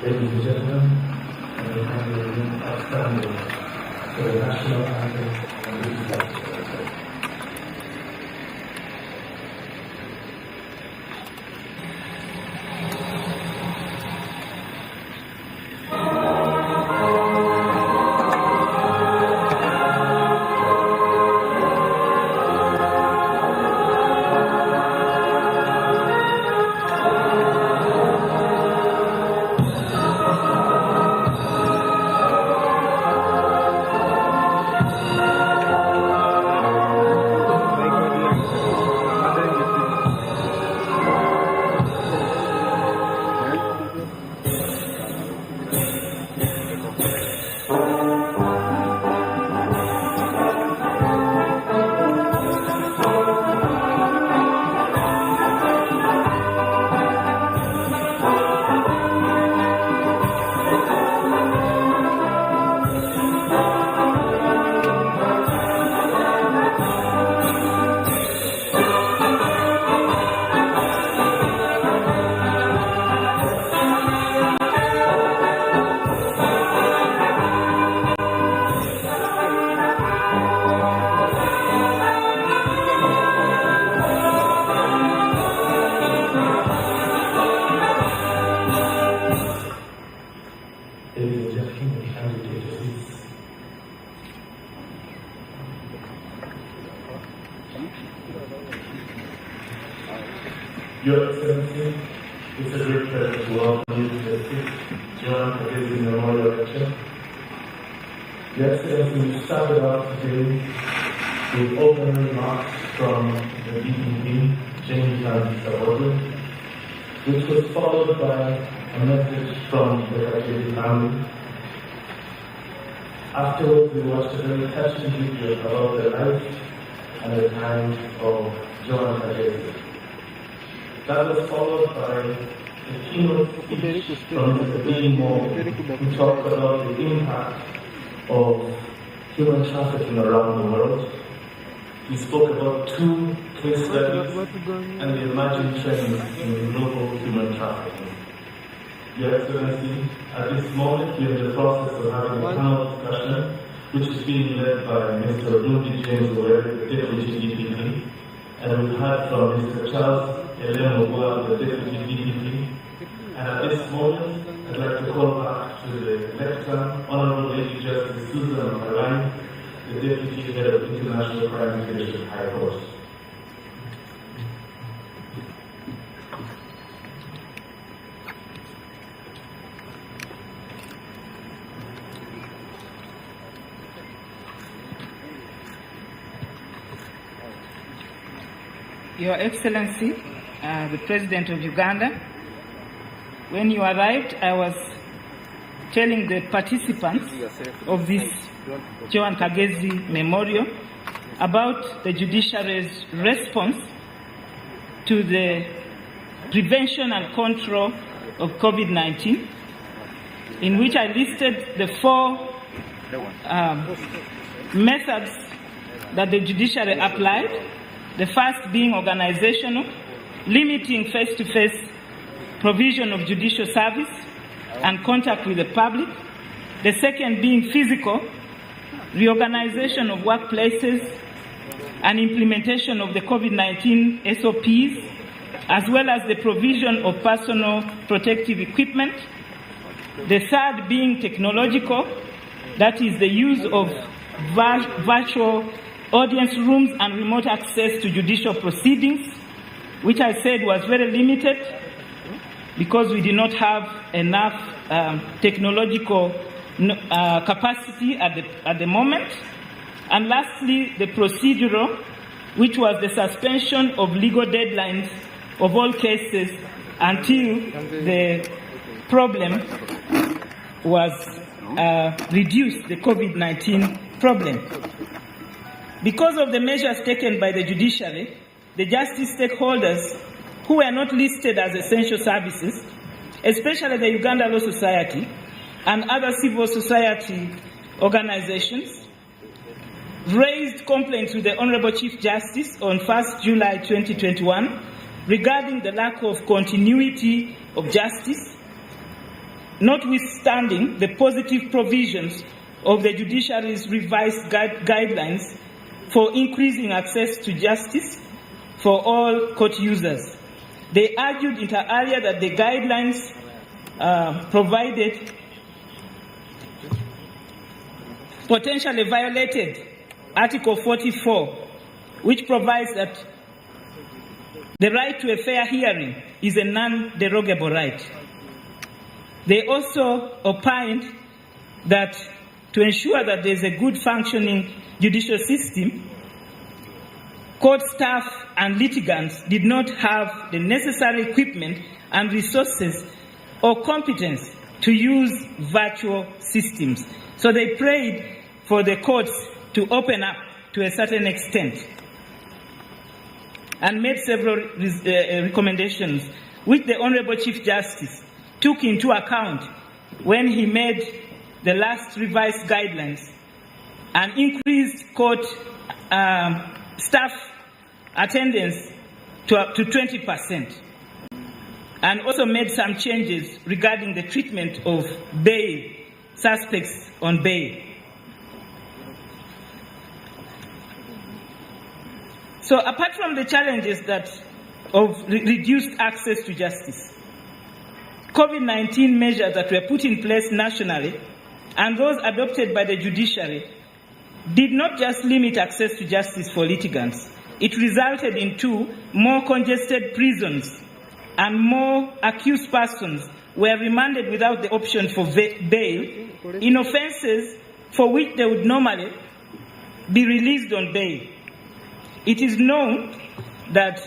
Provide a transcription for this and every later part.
Ladies and gentlemen, and the congregation outstanding for the national anthem and the flag. Your Excellency, it's a great pleasure to welcome you to the 6th Joan Kagezi Memorial Lecture. Your Excellency, we started out today with opening remarks from the DPP, James Sabodwe, which was followed by a message from the Kagezi family. Afterwards, we watched a very touching video about the life and the times of Joan Kagezi. That was followed by a keynote speech from Mr. Billy Moore, who talked about the impact of human trafficking around the world. He spoke about 2 case studies and the emerging trends in global human trafficking. Your Excellency, at this moment we are in the process of having a panel discussion which is being led by Mr. Rudy James Ware, the Deputy DPP, and we've heard from Mr. Charles Elemo, the Deputy DPP. And at this moment, I'd like to call back to the lectern, Honorable Lady Justice Susan Okaran, the Deputy Head of International Crime Division, High Court. Your Excellency, the President of Uganda, when you arrived, I was telling the participants of this Joan Kagezi Memorial about the judiciary's response to the prevention and control of COVID-19, in which I listed the 4 methods that the judiciary applied. The first being organizational, limiting face-to-face provision of judicial service and contact with the public. The second being physical, reorganization of workplaces and implementation of the COVID-19 SOPs, as well as the provision of personal protective equipment. The third being technological, that is the use of virtual audience rooms and remote access to judicial proceedings, which I said was very limited because we did not have enough technological capacity at the moment. And lastly, the procedural, which was the suspension of legal deadlines of all cases until the problem was reduced, the COVID-19 problem. Because of the measures taken by the judiciary, the justice stakeholders who were not listed as essential services, especially the Uganda Law Society and other civil society organizations, raised complaints with the Honorable Chief Justice on 1st July 2021 regarding the lack of continuity of justice, notwithstanding the positive provisions of the judiciary's revised guidelines for increasing access to justice for all court users. They argued inter alia that the guidelines provided potentially violated Article 44, which provides that the right to a fair hearing is a non-derogable right. They also opined that to ensure that there is a good functioning judicial system, court staff and litigants did not have the necessary equipment and resources or competence to use virtual systems. So they prayed for the courts to open up to a certain extent and made several recommendations, which the Honorable Chief Justice took into account when he made the last revised guidelines and increased court staff attendance to up to 20%, and also made some changes regarding the treatment of bail, suspects on bail. So apart from the challenges of reduced access to justice, COVID-19 measures that were put in place nationally and those adopted by the judiciary did not just limit access to justice for litigants. It resulted in 2 more congested prisons, and more accused persons were remanded without the option for bail in offences for which they would normally be released on bail. It is known that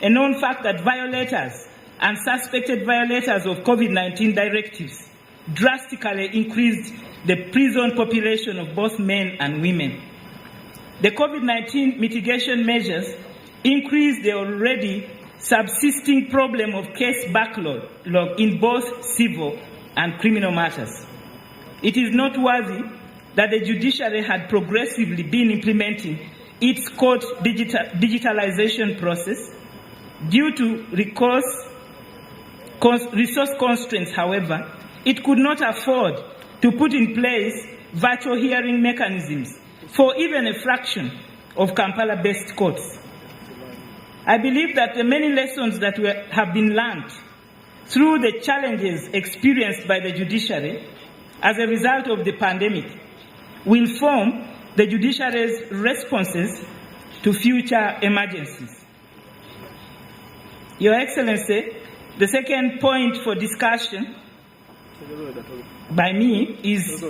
a known fact that violators and suspected violators of COVID-19 directives drastically increased the prison population of both men and women. The COVID-19 mitigation measures increased the already subsisting problem of case backlog in both civil and criminal matters. It is noteworthy that the judiciary had progressively been implementing its court digitalization process. Due to resource constraints, however, it could not afford to put in place virtual hearing mechanisms for even a fraction of Kampala-based courts. I believe that the many lessons that have been learned through the challenges experienced by the judiciary as a result of the pandemic will form the judiciary's responses to future emergencies. Your Excellency, the second point for discussion by me is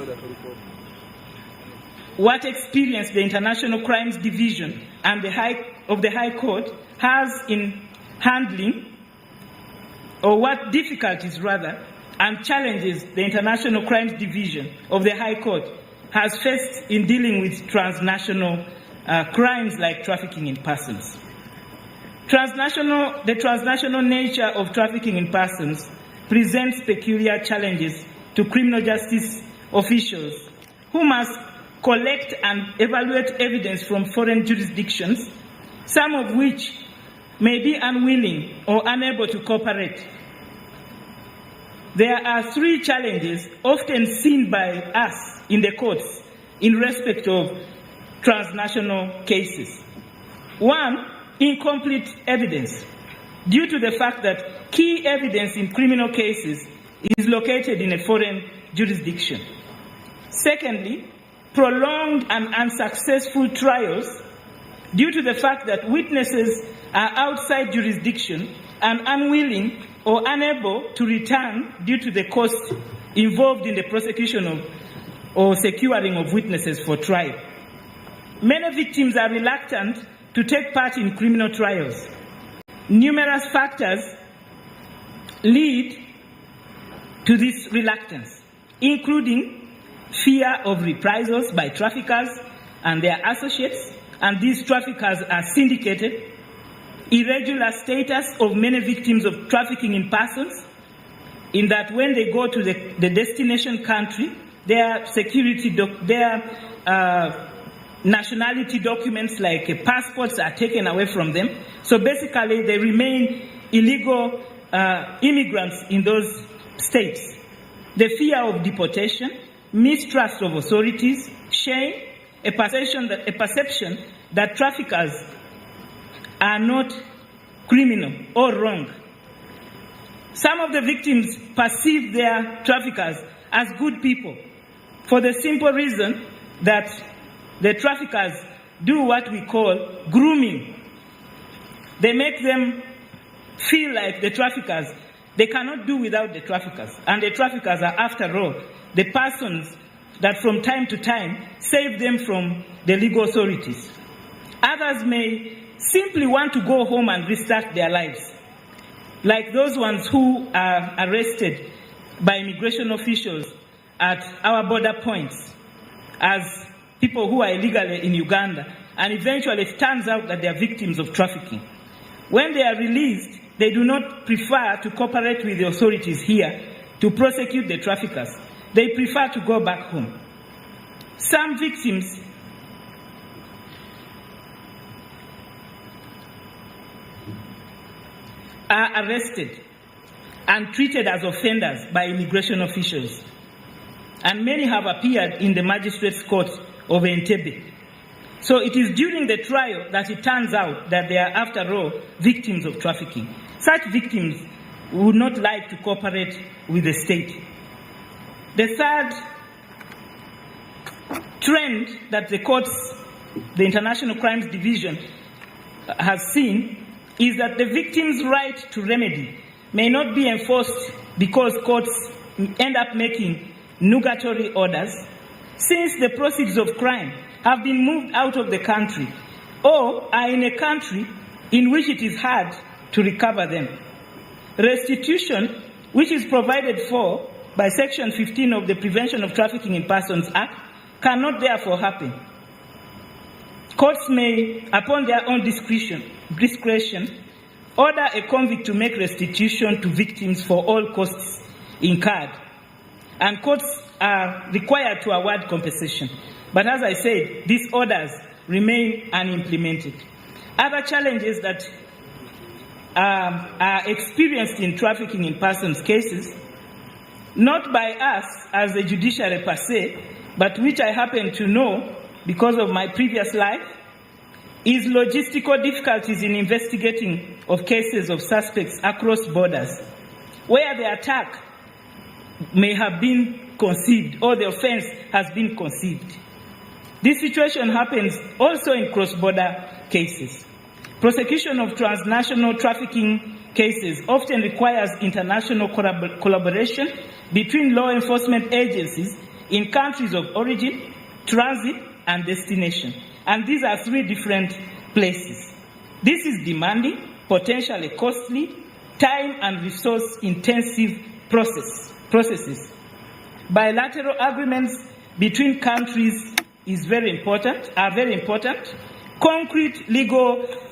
what experience the International Crimes Division and the High Court has in handling, or what difficulties rather, and challenges the International Crimes Division of the High Court has faced in dealing with transnational crimes like trafficking in persons. The transnational nature of trafficking in persons presents peculiar challenges to criminal justice officials who must collect and evaluate evidence from foreign jurisdictions, some of which may be unwilling or unable to cooperate. There are 3 challenges often seen by us in the courts in respect of transnational cases. 1, incomplete evidence, due to the fact that key evidence in criminal cases is located in a foreign jurisdiction. Secondly, prolonged and unsuccessful trials, due to the fact that witnesses are outside jurisdiction and unwilling or unable to return due to the cost involved in the prosecution of or securing of witnesses for trial. Many victims are reluctant to take part in criminal trials. Numerous factors lead to this reluctance, including fear of reprisals by traffickers and their associates, and these traffickers are syndicated, irregular status of many victims of trafficking in persons, in that when they go to the destination country, their nationality documents like passports are taken away from them. So basically they remain illegal immigrants in those states. the fear of deportation, mistrust of authorities, shame, a perception that traffickers are not criminal or wrong. Some of the victims perceive their traffickers as good people for the simple reason that the traffickers do what we call grooming. They make them feel like the traffickers, they cannot do without the traffickers. And the traffickers are, after all, the persons that from time to time save them from the legal authorities. Others may simply want to go home and restart their lives, like those ones who are arrested by immigration officials at our border points as people who are illegally in Uganda, and eventually it turns out that they are victims of trafficking. When they are released, they do not prefer to cooperate with the authorities here to prosecute the traffickers. They prefer to go back home. Some victims are arrested and treated as offenders by immigration officials, and many have appeared in the magistrate's court of Entebbe. So it is during the trial that it turns out that they are, after all, victims of trafficking. Such victims would not like to cooperate with the state. The third trend that the courts, the International Crimes Division, has seen is that the victim's right to remedy may not be enforced because courts end up making nugatory orders, since the proceeds of crime have been moved out of the country or are in a country in which it is hard to recover them. Restitution, which is provided for by Section 15 of the Prevention of Trafficking in Persons Act, cannot therefore happen. Courts may, upon their own discretion, order a convict to make restitution to victims for all costs incurred, and courts are required to award compensation. But as I said, these orders remain unimplemented. Other challenges that are experienced in trafficking in persons cases, not by us as the judiciary per se, but which I happen to know because of my previous life, is logistical difficulties in investigating of cases of suspects across borders, where the attack may have been conceived or the offense has been conceived. This situation happens also in cross-border cases. Prosecution of transnational trafficking cases often requires international collaboration between law enforcement agencies in countries of origin, transit, and destination. And these are three different places. This is demanding, potentially costly, time and resource-intensive processes. Bilateral agreements between countries are very important. Concrete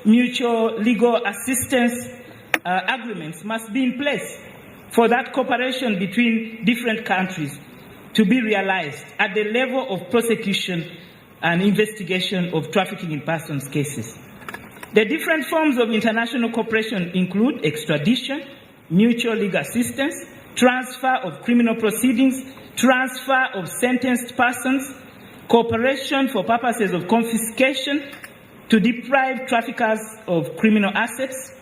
mutual legal assistance agreements must be in place for that cooperation between different countries to be realized at the level of prosecution and investigation of trafficking in persons cases. The different forms of international cooperation include extradition, mutual legal assistance, transfer of criminal proceedings, transfer of sentenced persons, cooperation for purposes of confiscation to deprive traffickers of criminal assets,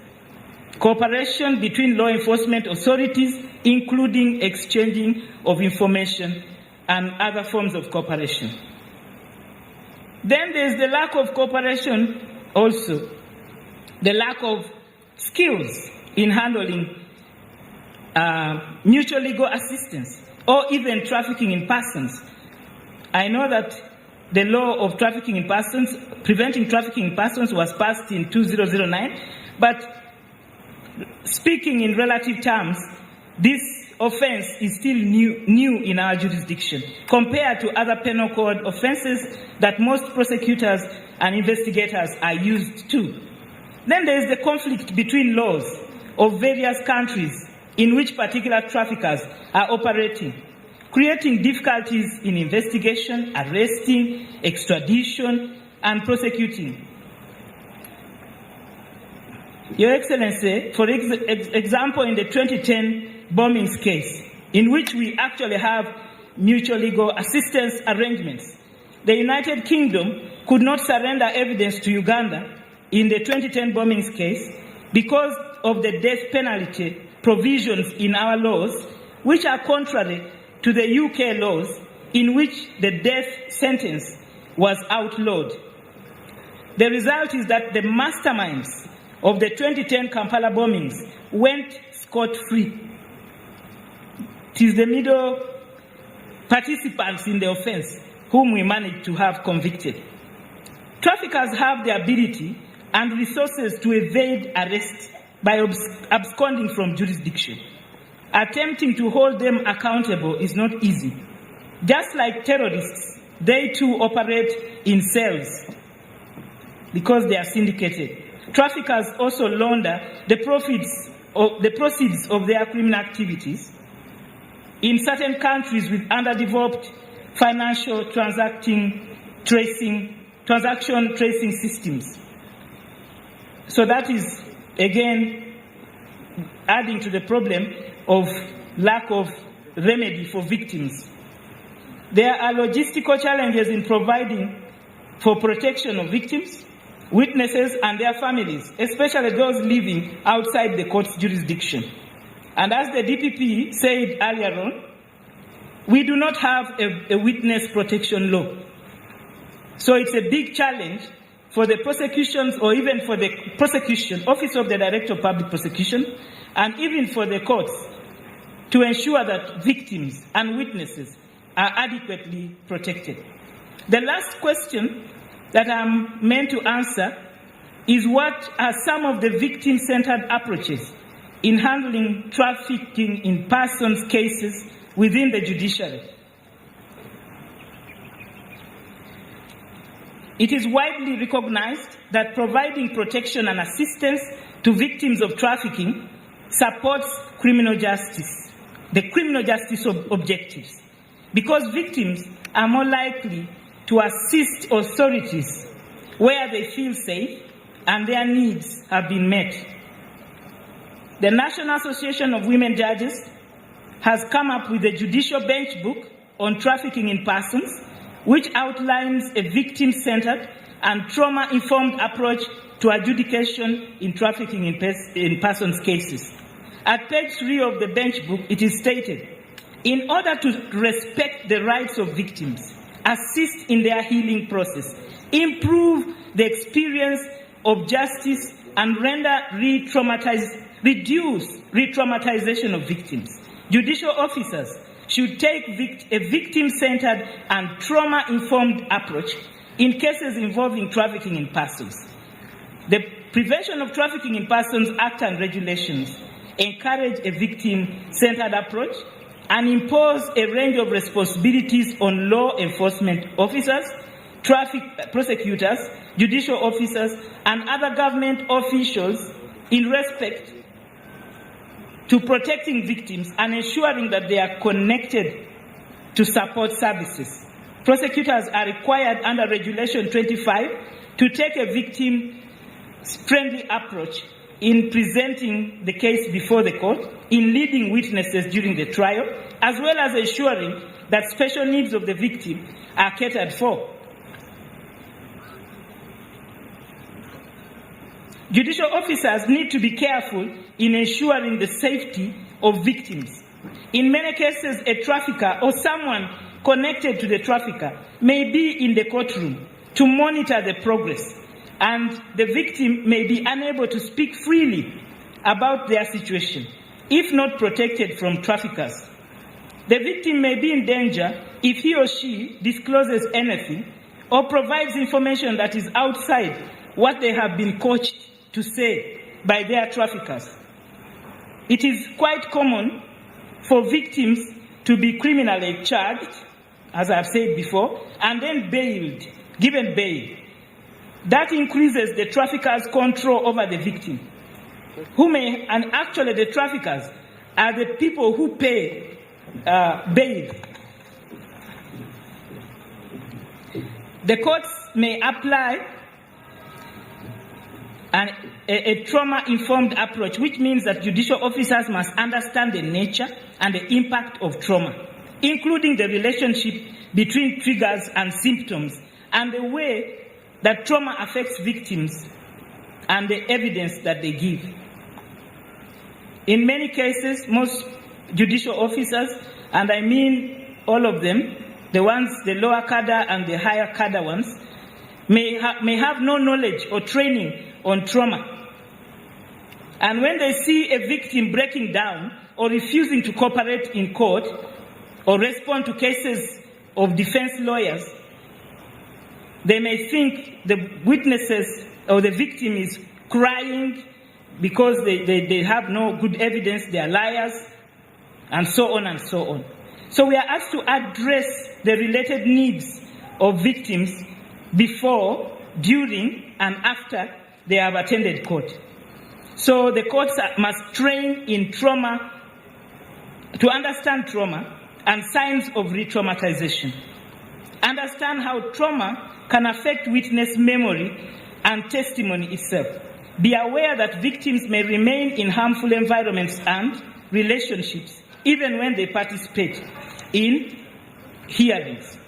cooperation between law enforcement authorities, including exchanging of information and other forms of cooperation. Then there is the lack of cooperation also, the lack of skills in handling mutual legal assistance or even trafficking in persons. I know that the law of trafficking in persons, preventing trafficking in persons, was passed in 2009, but speaking in relative terms, this offense is still new in our jurisdiction compared to other penal code offenses that most prosecutors and investigators are used to. Then there is the conflict between laws of various countries in which particular traffickers are operating, creating difficulties in investigation, arresting, extradition, and prosecuting. Your Excellency, for example, in the 2010 bombings case, in which we actually have mutual legal assistance arrangements. The United Kingdom could not surrender evidence to Uganda in the 2010 bombings case because of the death penalty provisions in our laws, which are contrary to the UK laws in which the death sentence was outlawed. The result is that the masterminds of the 2010 Kampala bombings went scot-free. It is the middle participants in the offense whom we managed to have convicted. Traffickers have the ability and resources to evade arrest by absconding from jurisdiction. Attempting to hold them accountable is not easy. Just like terrorists, they too operate in cells because they are syndicated. Traffickers also launder the proceeds of their criminal activities in certain countries with underdeveloped financial transaction tracing systems. So that is, again, adding to the problem of lack of remedy for victims. There are logistical challenges in providing for protection of victims, witnesses, and their families, especially those living outside the court's jurisdiction. And as the DPP said earlier on, we do not have a witness protection law. So it's a big challenge for the prosecutions, or even for the prosecution, Office of the Director of Public Prosecution, and even for the courts, to ensure that victims and witnesses are adequately protected. The last question that I'm meant to answer is, what are some of the victim-centered approaches in handling trafficking in persons cases within the judiciary? It is widely recognized that providing protection and assistance to victims of trafficking supports criminal justice, the criminal justice objectives, because victims are more likely to assist authorities where they feel safe and their needs have been met. The National Association of Women Judges has come up with a judicial bench book on trafficking in persons, which outlines a victim-centered and trauma-informed approach to adjudication in trafficking in persons cases. At page 3 of the bench book, it is stated, in order to respect the rights of victims, assist in their healing process, improve the experience of justice, and reduce re-traumatization of victims, judicial officers should take a victim-centered and trauma-informed approach in cases involving trafficking in persons. The Prevention of Trafficking in Persons Act and regulations encourage a victim-centered approach and impose a range of responsibilities on law enforcement officers, prosecutors, judicial officers, and other government officials in respect to protecting victims and ensuring that they are connected to support services. Prosecutors are required under Regulation 25 to take a victim-friendly approach in presenting the case before the court, in leading witnesses during the trial, as well as ensuring that special needs of the victim are catered for. Judicial officers need to be careful in ensuring the safety of victims. In many cases, a trafficker or someone connected to the trafficker may be in the courtroom to monitor the progress, and the victim may be unable to speak freely about their situation, if not protected from traffickers. The victim may be in danger if he or she discloses anything or provides information that is outside what they have been coached to say by their traffickers. It is quite common for victims to be criminally charged, as I've said before, and then bailed, given bail. That increases the trafficker's control over the victim, and actually the traffickers are the people who pay bail. The courts may apply a trauma-informed approach, which means that judicial officers must understand the nature and the impact of trauma, including the relationship between triggers and symptoms, and the way that trauma affects victims and the evidence that they give. In many cases, most judicial officers, and I mean all of them, the lower cadre and the higher cadre ones, may have no knowledge or training on trauma. And when they see a victim breaking down or refusing to cooperate in court or respond to cases of defense lawyers, they may think the witnesses or the victim is crying because they have no good evidence, they are liars, and so on and so on. So we are asked to address the related needs of victims before, during, and after they have attended court. So the courts must train in trauma, to understand trauma and signs of re-traumatization. Understand how trauma can affect witness memory and testimony itself. Be aware that victims may remain in harmful environments and relationships even when they participate in hearings.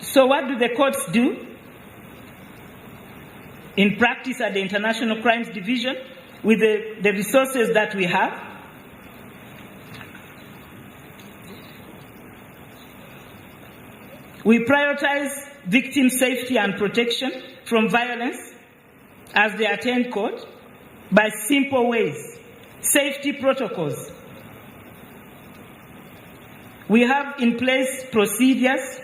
So what do the courts do in practice at the International Crimes Division with the resources that we have? We prioritize victim safety and protection from violence as they attend court by simple ways. Safety protocols. We have in place procedures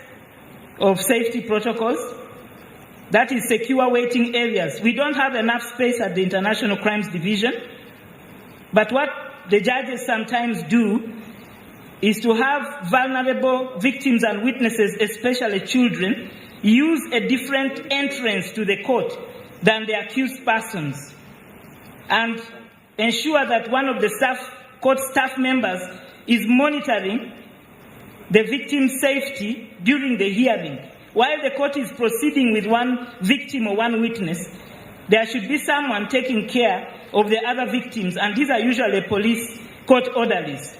of safety protocols. That is secure waiting areas. We don't have enough space at the International Crimes Division, but what the judges sometimes do is to have vulnerable victims and witnesses, especially children, use a different entrance to the court than the accused persons, and ensure that one of the court staff members is monitoring the victim's safety during the hearing. While the court is proceeding with one victim or one witness, there should be someone taking care of the other victims, and these are usually police court orderlies.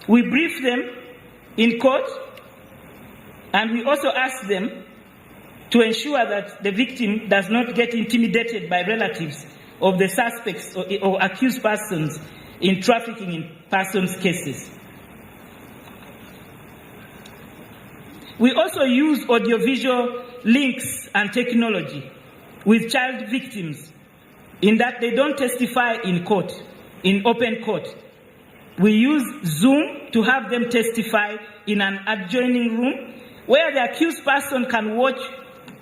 We brief them in court, and we also ask them to ensure that the victim does not get intimidated by relatives of the suspects or accused persons in trafficking in persons cases. We also use audiovisual links and technology with child victims in that they don't testify in court, in open court. We use Zoom to have them testify in an adjoining room where the accused person can watch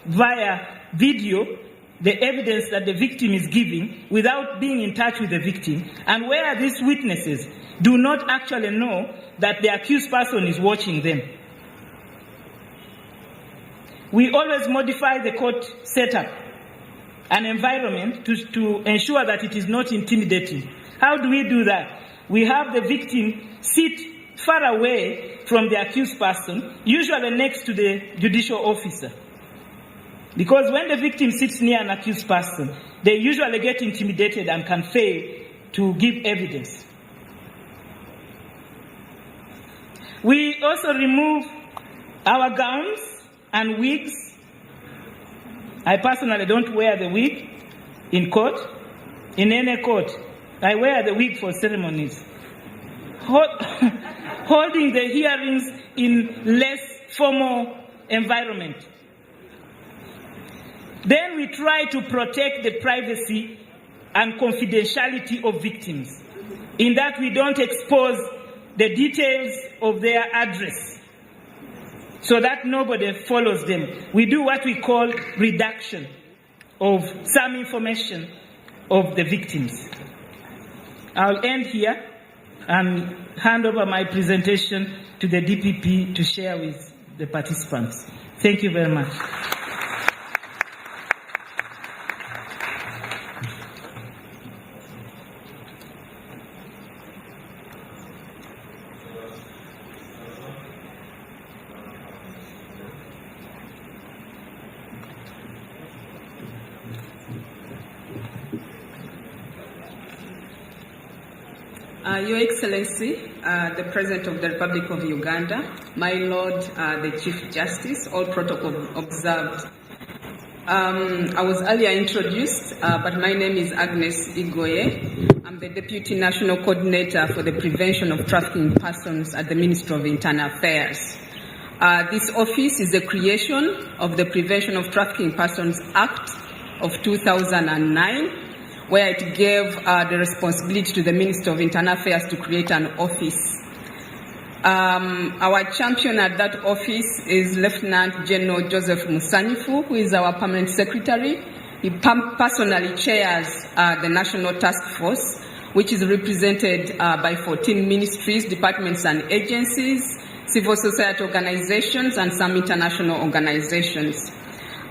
via video the evidence that the victim is giving without being in touch with the victim, and where these witnesses do not actually know that the accused person is watching them. We always modify the court setup and environment to ensure that it is not intimidating. How do we do that? We have the victim sit far away from the accused person, usually next to the judicial officer. Because when the victim sits near an accused person, they usually get intimidated and can fail to give evidence. We also remove our gowns and wigs. I personally don't wear the wig in court, in any court. I wear the wig for ceremonies. Holding the hearings in less formal environment. Then we try to protect the privacy and confidentiality of victims, in that we don't expose the details of their address so that nobody follows them. We do what we call redaction of some information of the victims. I'll end here and hand over my presentation to the DPP to share with the participants. Thank you very much. Your Excellency, the President of the Republic of Uganda, my Lord, the Chief Justice, all protocol observed. I was earlier introduced, but my name is Agnes Igoye. I'm the Deputy National Coordinator for the Prevention of Trafficking Persons at the Ministry of Internal Affairs. This office is a creation of the Prevention of Trafficking Persons Act of 2009, where it gave the responsibility to the Minister of Internal Affairs to create an office. Our champion at that office is Lieutenant General Joseph Musanyifu, who is our permanent secretary. He personally chairs the National Task Force, which is represented by 14 ministries, departments and agencies, civil society organizations, and some international organizations.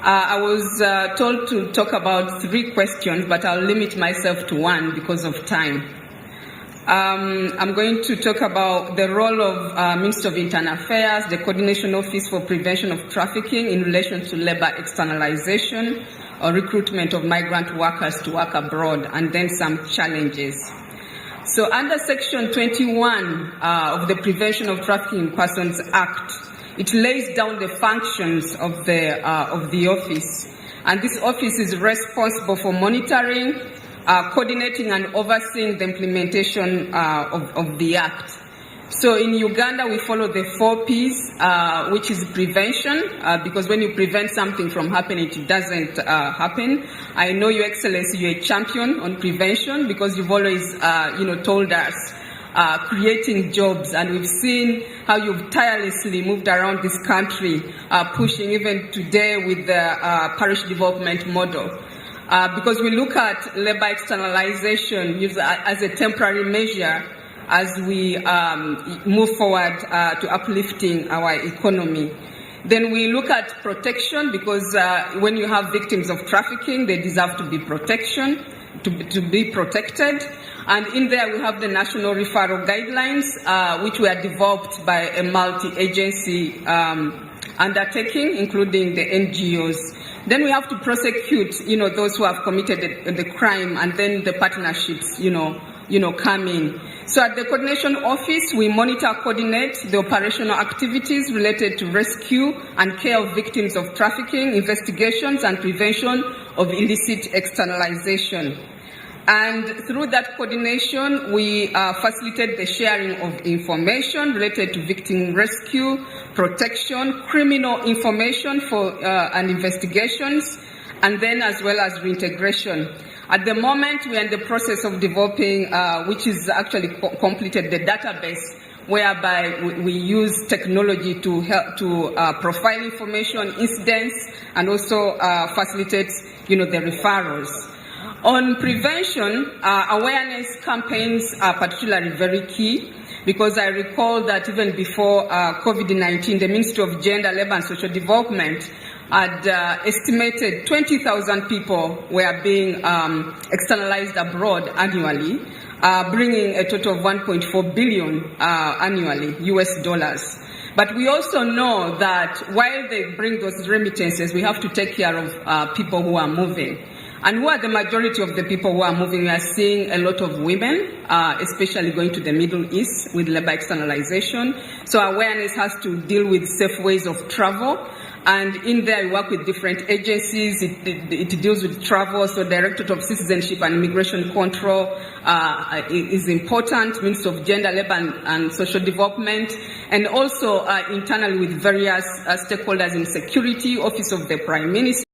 I was told to talk about 3 questions, but I'll limit myself to 1 because of time. I'm going to talk about the role of Ministry of Internal Affairs, the Coordination Office for Prevention of Trafficking in relation to labor externalization or recruitment of migrant workers to work abroad, and then some challenges. So under Section 21 of the Prevention of Trafficking Persons Act, it lays down the functions of the office. And this office is responsible for monitoring, coordinating and overseeing the implementation of the Act. So in Uganda, we follow the 4 Ps, which is prevention, because when you prevent something from happening, it doesn't happen. I know, Your Excellency, you're a champion on prevention because you've always, told us creating jobs, and we've seen how you've tirelessly moved around this country, pushing even today with the parish development model. Because we look at labor externalization as a temporary measure as we move forward to uplifting our economy. Then we look at protection, because when you have victims of trafficking, they deserve to be to be protected. And in there we have the national referral guidelines, which were developed by a multi-agency undertaking, including the NGOs. Then we have to prosecute, those who have committed the crime, and then the partnerships, come in. So at the Coordination Office, we monitor, coordinate the operational activities related to rescue and care of victims of trafficking, investigations and prevention of illicit externalization. And through that coordination, we facilitate the sharing of information related to victim rescue, protection, criminal information and investigations, and then as well as reintegration. At the moment, we are in the process of developing, which is actually completed, the database, whereby we use technology to help to profile information, incidents, and also facilitate, the referrals. On prevention, awareness campaigns are particularly very key, because I recall that even before COVID-19, the Ministry of Gender, Labour and Social Development had estimated 20,000 people were being externalized abroad annually, bringing a total of 1.4 billion annually, US dollars. But we also know that while they bring those remittances, we have to take care of people who are moving. And who are the majority of the people who are moving? We are seeing a lot of women, especially going to the Middle East with labor externalization. So awareness has to deal with safe ways of travel. And in there, we work with different agencies. It deals with travel. So Directorate of Citizenship and Immigration Control is important. Ministry of Gender, Labour and Social Development. And also internally with various stakeholders in security, Office of the Prime Minister.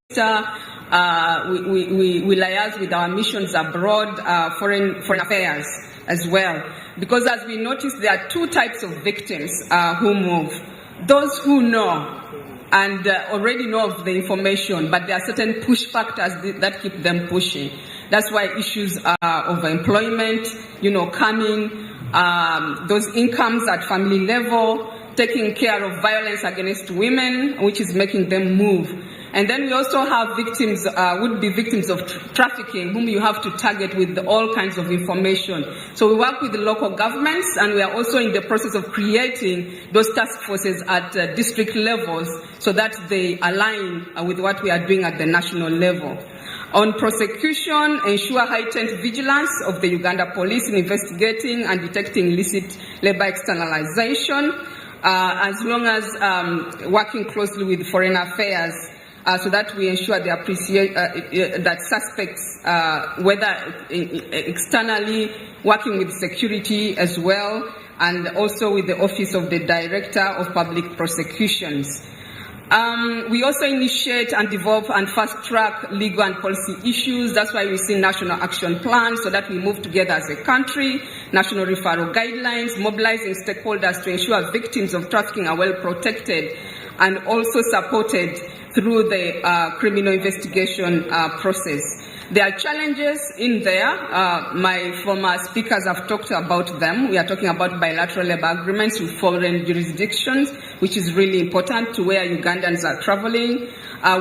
We liaise with our missions abroad, foreign affairs as well. Because as we noticed, there are 2 types of victims who move. Those who know and already know of the information, but there are certain push factors that keep them pushing. That's why issues of employment, coming, those incomes at family level, taking care of violence against women, which is making them move. And then we also have victims, would-be victims of trafficking, whom you have to target with all kinds of information. So we work with the local governments, and we are also in the process of creating those task forces at district levels so that they align with what we are doing at the national level. On prosecution, ensure heightened vigilance of the Uganda police in investigating and detecting illicit labor externalization, as well as working closely with foreign affairs so that we ensure the that suspects, whether externally, working with security as well, and also with the Office of the Director of Public Prosecutions. We also initiate and develop and fast-track legal and policy issues. That's why we see national action plans so that we move together as a country, national referral guidelines, mobilizing stakeholders to ensure victims of trafficking are well protected and also supported through the criminal investigation process. There are challenges in there. My former speakers have talked about them. We are talking about bilateral labor agreements with foreign jurisdictions, which is really important to where Ugandans are traveling.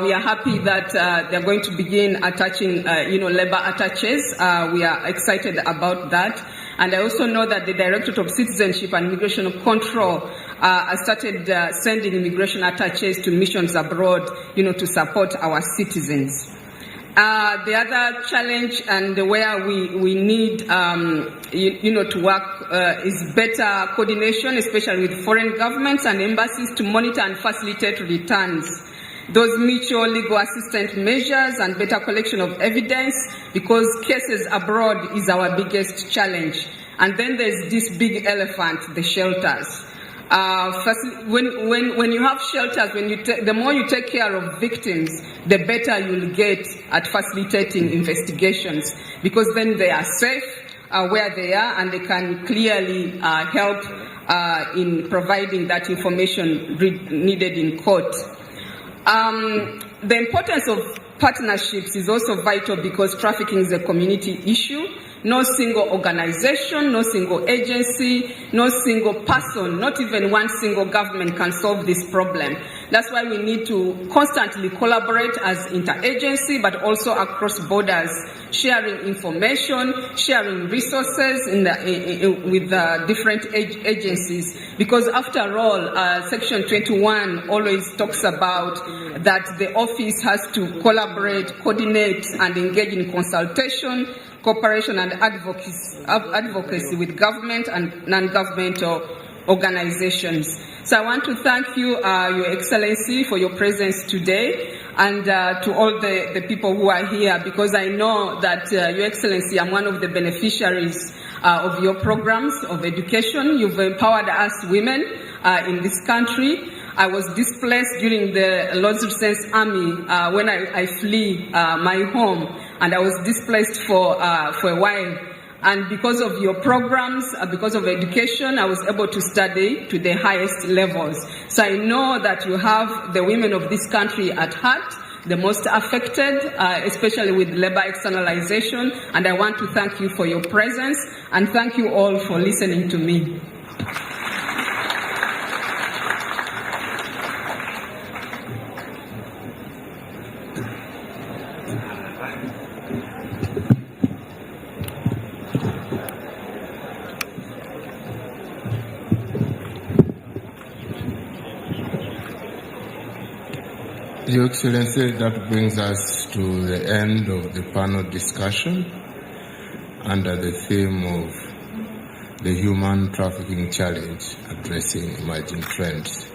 We are happy that they're going to begin attaching, labor attaches. We are excited about that. And I also know that the Directorate of Citizenship and Immigration Control has started sending immigration attaches to missions abroad, to support our citizens. The other challenge and where we need, to work is better coordination, especially with foreign governments and embassies to monitor and facilitate returns. Those mutual legal assistance measures and better collection of evidence, because cases abroad is our biggest challenge. And then there's this big elephant, the shelters. When you have shelters, the more you take care of victims, the better you'll get at facilitating investigations, because then they are safe where they are and they can clearly help in providing that information needed in court. The importance of partnerships is also vital because trafficking is a community issue. No single organization, no single agency, no single person, not even one single government can solve this problem. That's why we need to constantly collaborate as interagency, but also across borders, sharing information, sharing resources with different agencies. Because after all, Section 21 always talks about that the office has to collaborate, coordinate, and engage in consultation, cooperation and advocacy with government and non-governmental organizations. So I want to thank you, Your Excellency, for your presence today, and to all the people who are here, because I know that, Your Excellency, I'm one of the beneficiaries of your programs of education. You've empowered us women in this country. I was displaced during the Lord's Resistance Army when I flee my home, and I was displaced for a while. And because of your programs, because of education, I was able to study to the highest levels. So I know that you have the women of this country at heart, the most affected, especially with labor externalization. And I want to thank you for your presence, and thank you all for listening to me. Your Excellency, that brings us to the end of the panel discussion under the theme of the Human Trafficking Challenge, Addressing Emerging Trends.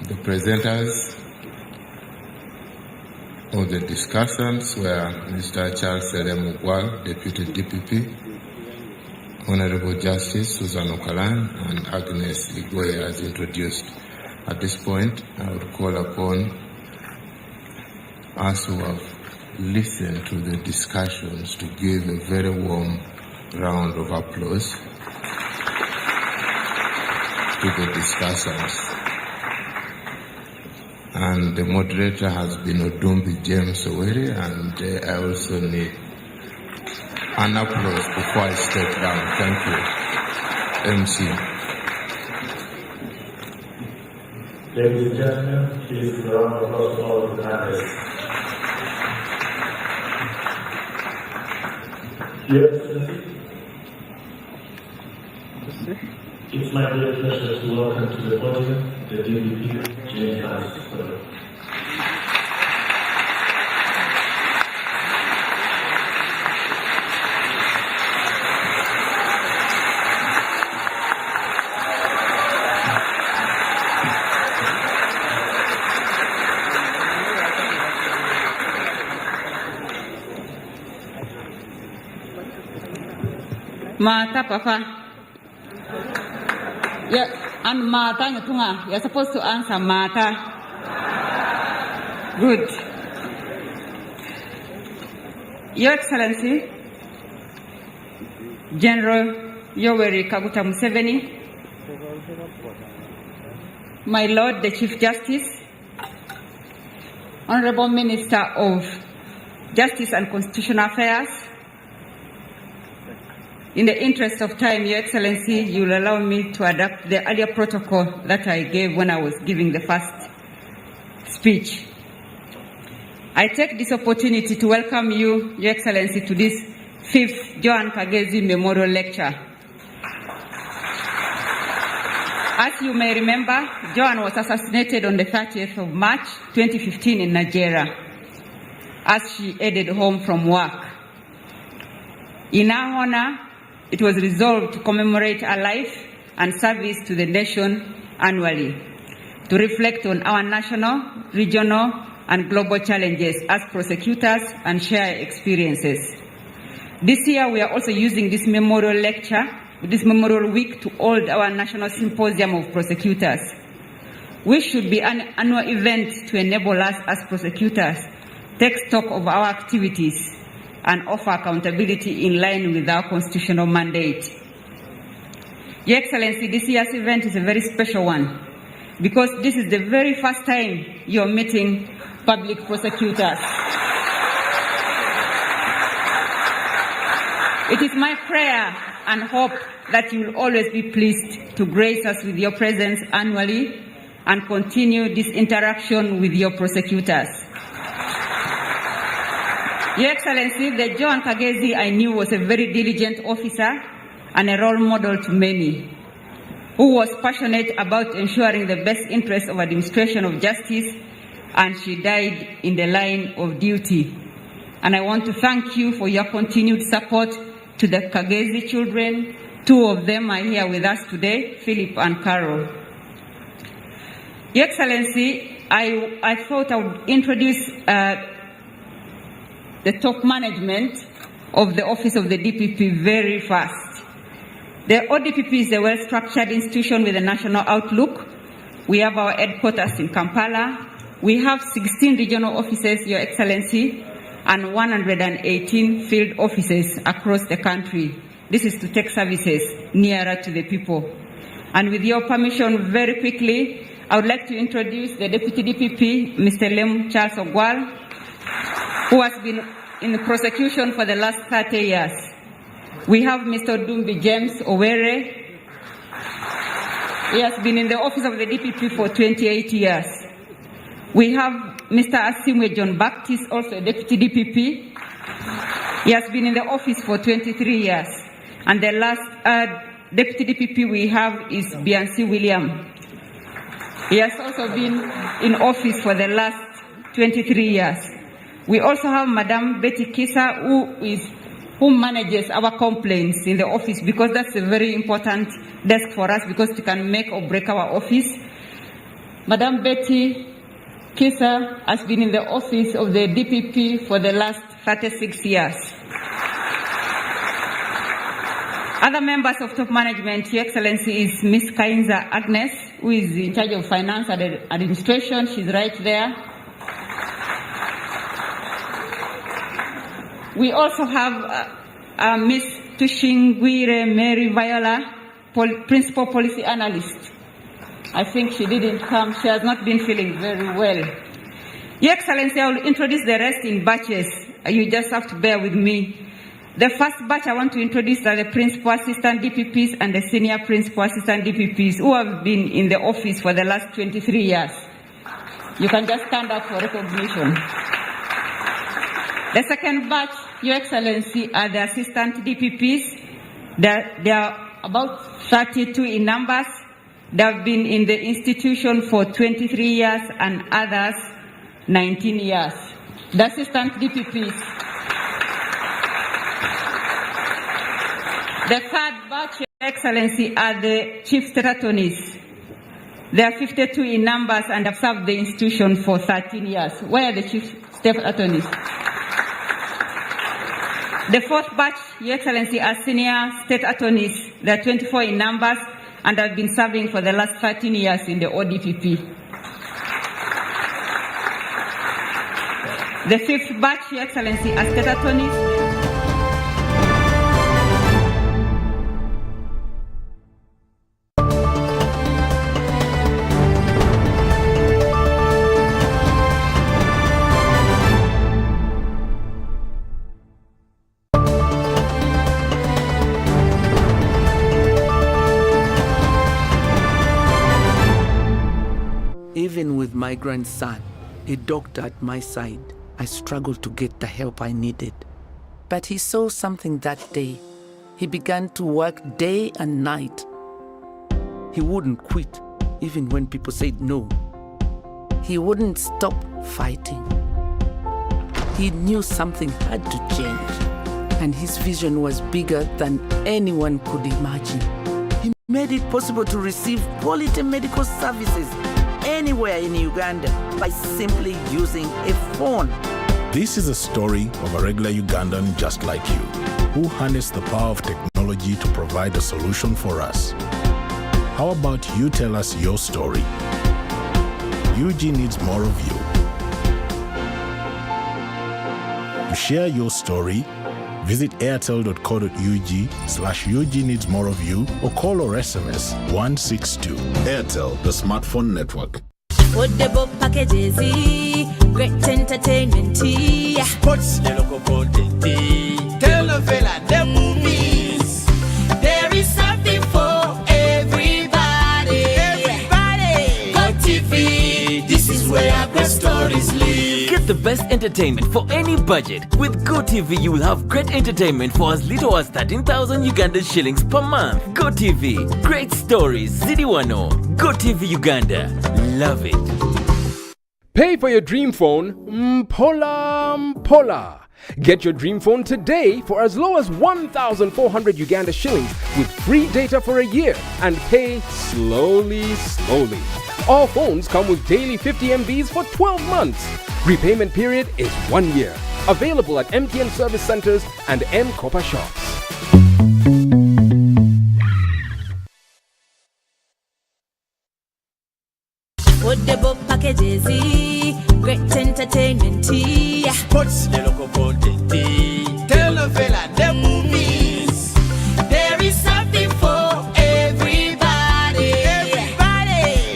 The presenters of the discussants were Mr. Charles Ceremonial, Deputy DPP, Honorable Justice Susan Okalan, and Agnes Igwe as introduced. At this point, I would call upon us who have listened to the discussions to give a very warm round of applause to the discussants. And the moderator has been Odumbi James Oweri, and I also need an applause before I step down. Thank you. MC. Ladies and gentlemen, please give a round of applause to all of the panelists. Your Excellency, it's my great pleasure to welcome to the podium the DPP, Joan Kagezi. Mata, Papa. Yeah, and Mata, you're supposed to answer Mata. Good. Your Excellency, General Yoweri Kaguta Museveni, my Lord the Chief Justice, Honorable Minister of Justice and Constitutional Affairs, in the interest of time, Your Excellency, you will allow me to adapt the earlier protocol that I gave when I was giving the first speech. I take this opportunity to welcome you, Your Excellency, to this 5th Joan Kagezi Memorial Lecture. As you may remember, Joan was assassinated on the 30th of March 2015 in Nigeria as she headed home from work. In her honor, it was resolved to commemorate her life and service to the nation annually, to reflect on our national, regional, and global challenges as prosecutors and share experiences. This year, we are also using this memorial lecture, this memorial week, to hold our National Symposium of Prosecutors, which should be an annual event to enable us as prosecutors take stock of our activities and offer accountability in line with our constitutional mandate. Your Excellency, this year's event is a very special one because this is the very first time you're meeting public prosecutors. It is my prayer and hope that you will always be pleased to grace us with your presence annually and continue this interaction with your prosecutors. Your Excellency, the Joan Kagezi I knew was a very diligent officer and a role model to many, who was passionate about ensuring the best interests of administration of justice, and she died in the line of duty. And I want to thank you for your continued support to the Kagezi children. 2 of them are here with us today, Philip and Carol. Your Excellency, I thought I would introduce the top management of the Office of the DPP very fast. The ODPP is a well-structured institution with a national outlook. We have our headquarters in Kampala. We have 16 regional offices, Your Excellency, and 118 field offices across the country. This is to take services nearer to the people. And with your permission, very quickly, I would like to introduce the Deputy DPP, Mr. Lem Charles Ogwal, who has been in the prosecution for the last 30 years. We have Mr. Dumbi James Owere. He has been in the office of the DPP for 28 years. We have Mr. Asimwe John Baptist, also a Deputy DPP. He has been in the office for 23 years. And the last Deputy DPP we have is Biancy William. He has also been in office for the last 23 years. We also have Madam Betty Kisa, who manages our complaints in the office, because that's a very important desk for us, because it can make or break our office. Madam Betty Kisa has been in the office of the DPP for the last 36 years. Other members of top management, Your Excellency, is Ms. Kainza Agnes, who is in charge of finance and administration. She's right there. We also have Ms. Tushingwire Mary Viola, Principal Policy Analyst. I think she didn't come. She has not been feeling very well. Your Excellency, I will introduce the rest in batches. You just have to bear with me. The first batch I want to introduce are the Principal Assistant DPPs and the Senior Principal Assistant DPPs who have been in the office for the last 23 years. You can just stand up for recognition. The second batch, Your Excellency, are the Assistant DPPs. There are about 32 in numbers. They have been in the institution for 23 years and others 19 years. The Assistant DPPs. The third batch, Your Excellency, are the Chief State Attorneys. There are 52 in numbers and have served the institution for 13 years. Where are the Chief State Attorneys? The fourth batch, Your Excellency, are senior state attorneys. There are 24 in numbers and have been serving for the last 13 years in the ODPP. The fifth batch, Your Excellency, are state attorneys. Even with my grandson, a doctor at my side, I struggled to get the help I needed. But he saw something that day. He began to work day and night. He wouldn't quit, even when people said no. He wouldn't stop fighting. He knew something had to change, and his vision was bigger than anyone could imagine. He made it possible to receive quality medical services anywhere in Uganda by simply using a phone. This is a story of a regular Ugandan just like you, who harnessed the power of technology to provide a solution for us. How about you tell us your story? UG needs more of you. To share your story, visit airtel.co.ug/UG needs more of you or call or SMS 162. Airtel, the smartphone network. Affordable packages, great entertainment, sports, the local content, telenovela, the movies. There is something for everybody. Go TV, this is where great stories live. Get the best entertainment for any budget. With GoTV, you will have great entertainment for as little as 13,000 Ugandan shillings per month. GoTV, great stories, Zidiwano. GoTV Uganda, love it. Pay for your dream phone, Mpola. Get your dream phone today for as low as 1,400 Uganda shillings with free data for a year and pay slowly. All phones come with daily 50 MBs for 12 months. Repayment period is 1 year. Available at MTN service centers and M-Kopa shops. Affordable packages, great entertainment, sports, the local content, telenovela, the movies. There is something for everybody.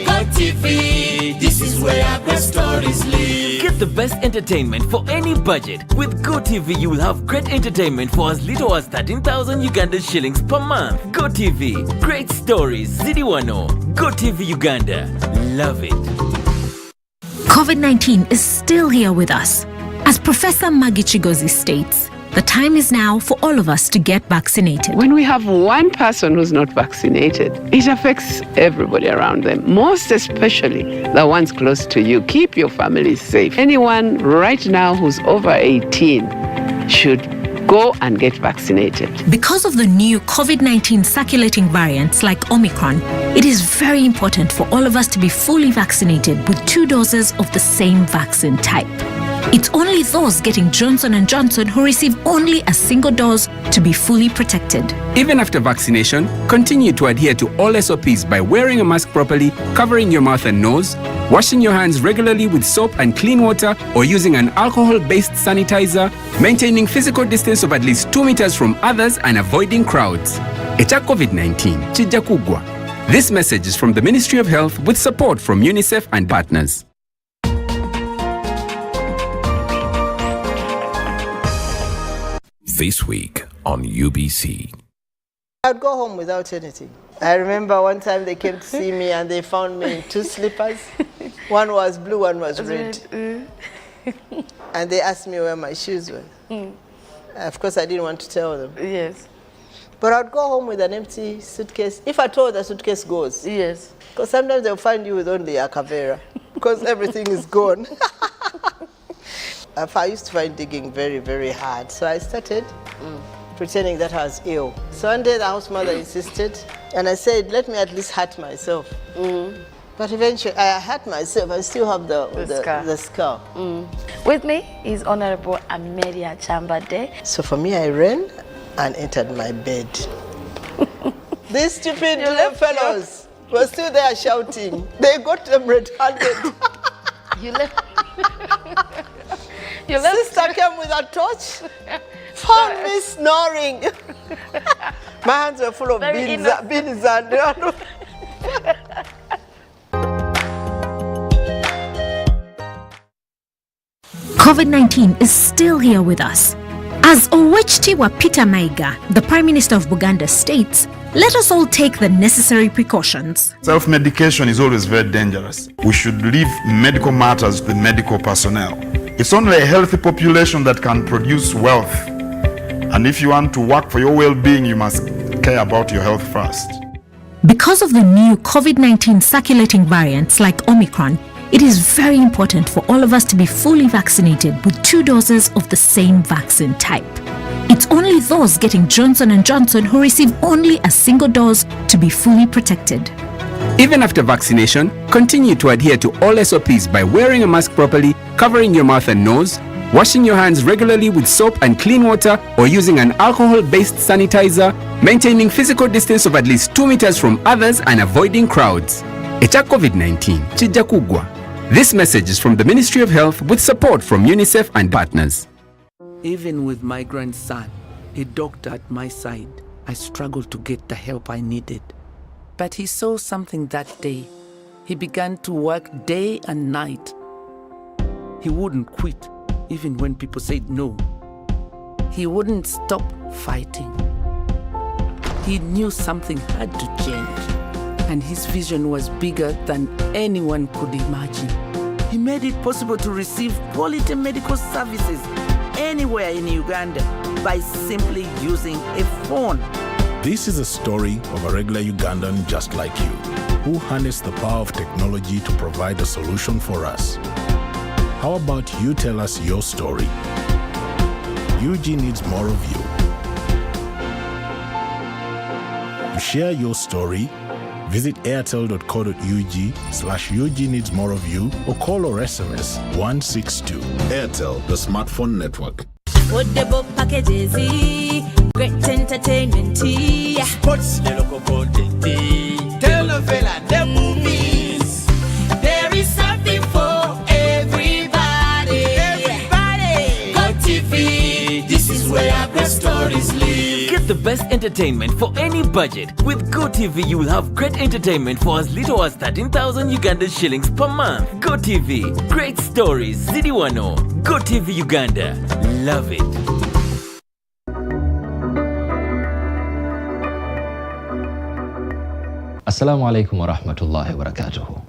Go TV, this is where great stories live. Get the best entertainment for any budget. With GoTV, you will have great entertainment for as little as 13,000 Ugandan shillings per month. GoTV, great stories, Zidiwano. GoTV Uganda, love it. COVID-19 is still here with us. As Professor Maggie Chigozi states, the time is now for all of us to get vaccinated. When we have one person who's not vaccinated, it affects everybody around them, most especially the ones close to you. Keep your family safe. Anyone right now who's over 18 should go and get vaccinated. Because of the new COVID-19 circulating variants like Omicron, it is very important for all of us to be fully vaccinated with 2 doses of the same vaccine type. It's only those getting Johnson & Johnson who receive only a single dose to be fully protected. Even after vaccination, continue to adhere to all SOPs by wearing a mask properly, covering your mouth and nose, washing your hands regularly with soap and clean water or using an alcohol-based sanitizer, maintaining physical distance of at least 2 meters from others and avoiding crowds. Echa COVID-19, chija kugwa. This message is from the Ministry of Health with support from UNICEF and partners. This week on UBC. I'd go home without anything. I remember one time they came to see me and they found me in 2 slippers. One was blue, one was red. And they asked me where my shoes were. Of course, I didn't want to tell them. Yes. But I'd go home with an empty suitcase. If at all the suitcase goes. Yes. Because sometimes they'll find you with only a kavera. Because everything is gone. I used to find digging very, very hard. So I started pretending that I was ill. So one day the house mother insisted. And I said, let me at least hurt myself. But eventually, I hurt myself. I still have the scar. With me is Honorable Amelia Chambade. So for me, I ran and entered my bed. These stupid fellows were still there shouting. They got them red-handed. You left. Sister came with a torch, found me snoring. My hands were full of beans and COVID-19 is still here with us. As Owechtiwa Peter Maiga, the Prime Minister of Buganda, states, let us all take the necessary precautions. Self-medication is always very dangerous. We should leave medical matters to the medical personnel. It's only a healthy population that can produce wealth. And if you want to work for your well-being, you must care about your health first. Because of the new COVID-19 circulating variants like Omicron, it is very important for all of us to be fully vaccinated with 2 doses of the same vaccine type. It's only those getting Johnson & Johnson who receive only a single dose to be fully protected. Even after vaccination, continue to adhere to all SOPs by wearing a mask properly, covering your mouth and nose, washing your hands regularly with soap and clean water or using an alcohol-based sanitizer, maintaining physical distance of at least 2 meters from others and avoiding crowds. Echa COVID-19, chija kugwa. This message is from the Ministry of Health with support from UNICEF and partners. Even with my grandson, a doctor at my side, I struggled to get the help I needed. But he saw something that day. He began to work day and night. He wouldn't quit, even when people said no. He wouldn't stop fighting. He knew something had to change, and his vision was bigger than anyone could imagine. He made it possible to receive quality medical services anywhere in Uganda by simply using a phone. This is a story of a regular Ugandan just like you, who harnessed the power of technology to provide a solution for us. How about you tell us your story? UG needs more of you. To share your story, visit airtel.co.ug/UG needs more of you or call or SMS 162. Airtel, the smartphone network. Football packages, great entertainment, Sports, the local content, telenovela, the movies. There is something for everybody. Go TV, this is where our great stories live. Get the best entertainment for any budget. With GoTV, you will have great entertainment for as little as 13,000 Ugandan shillings per month. GoTV, great stories, Zidiwano. GoTV Uganda, love it. Assalamu alaikum wa rahmatullahi wa barakatuhu.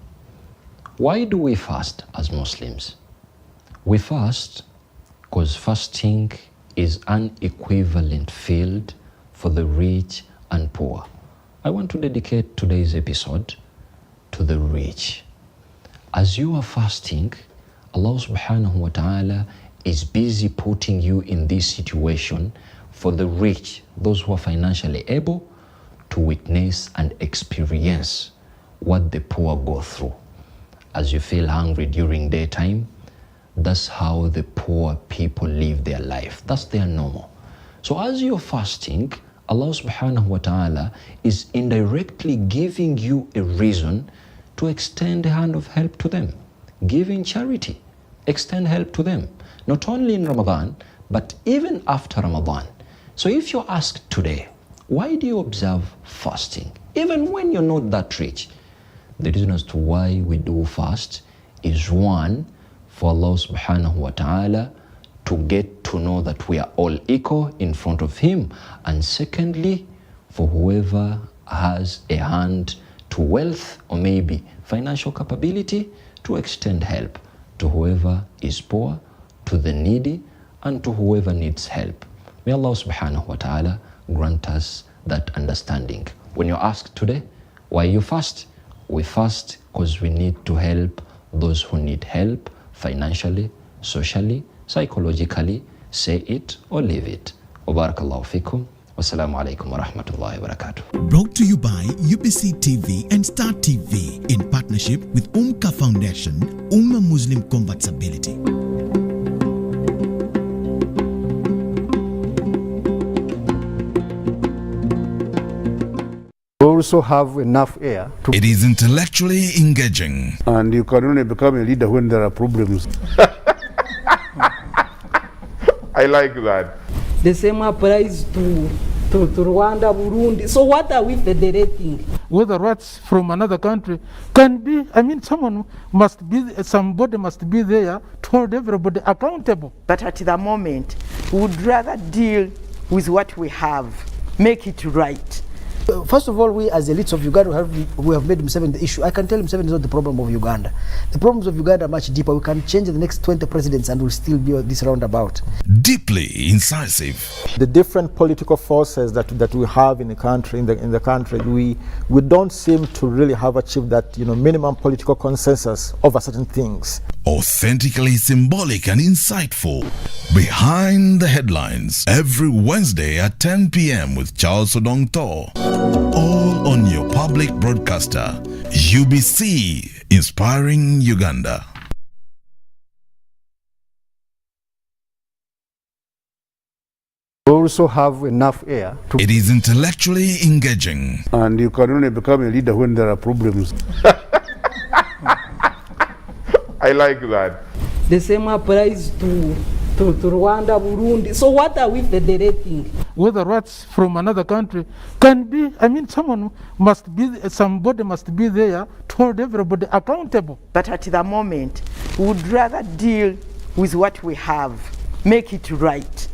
Why do we fast as Muslims? We fast because fasting is an equivalent field for the rich and poor. I want to dedicate today's episode to the rich. As you are fasting, Allah subhanahu wa ta'ala is busy putting you in this situation for the rich, those who are financially able to witness and experience what the poor go through. As you feel hungry during daytime, that's how the poor people live their life. That's their normal. So as you're fasting, Allah subhanahu wa ta'ala is indirectly giving you a reason to extend a hand of help to them. Giving charity, extend help to them. Not only in Ramadan, but even after Ramadan. So if you're asked today, why do you observe fasting? Even when you're not that rich. The reason as to why we do fast is one, for Allah subhanahu wa ta'ala to get to know that we are all equal in front of Him. And secondly, for whoever has a hand to wealth or maybe financial capability to extend help to whoever is poor, to the needy, and to whoever needs help. May Allah subhanahu wa ta'ala grant us that understanding. When you're asked today, why you fast? We fast because we need to help those who need help financially, socially, psychologically. Say it or leave it. Wa barakallahu fikum. Wassalamu alaikum wa rahmatullahi wa barakatuh. Brought to you by UBC TV and Star TV in partnership with Umka Foundation, Muslim Convertibility. Also have enough air. It is intellectually engaging. And you can only become a leader when there are problems. I like that. The same applies to Rwanda, Burundi. So what are we federating? Whether rights from another country can be, somebody must be there to hold everybody accountable. But at the moment, we would rather deal with what we have, make it right. First of all, we as elites of Uganda, we have made Museveni the issue. I can tell Museveni is not the problem of Uganda. The problems of Uganda are much deeper. We can change the next 20 presidents and we'll still be this roundabout. Deeply incisive. The different political forces that we have in the country, in the country, we don't seem to really have achieved that minimum political consensus over certain things. Authentically symbolic and insightful. Behind the headlines every Wednesday at 10 p.m. with Charles Odong Tor. All on your public broadcaster, UBC, inspiring Uganda. Also have enough air. It is intellectually engaging. And you can only become a leader when there are problems. I like that. The same applies to Rwanda, Burundi. So what are we federating? Whether rights from another country can be, somebody must be there to hold everybody accountable. But at the moment, we would rather deal with what we have, make it right.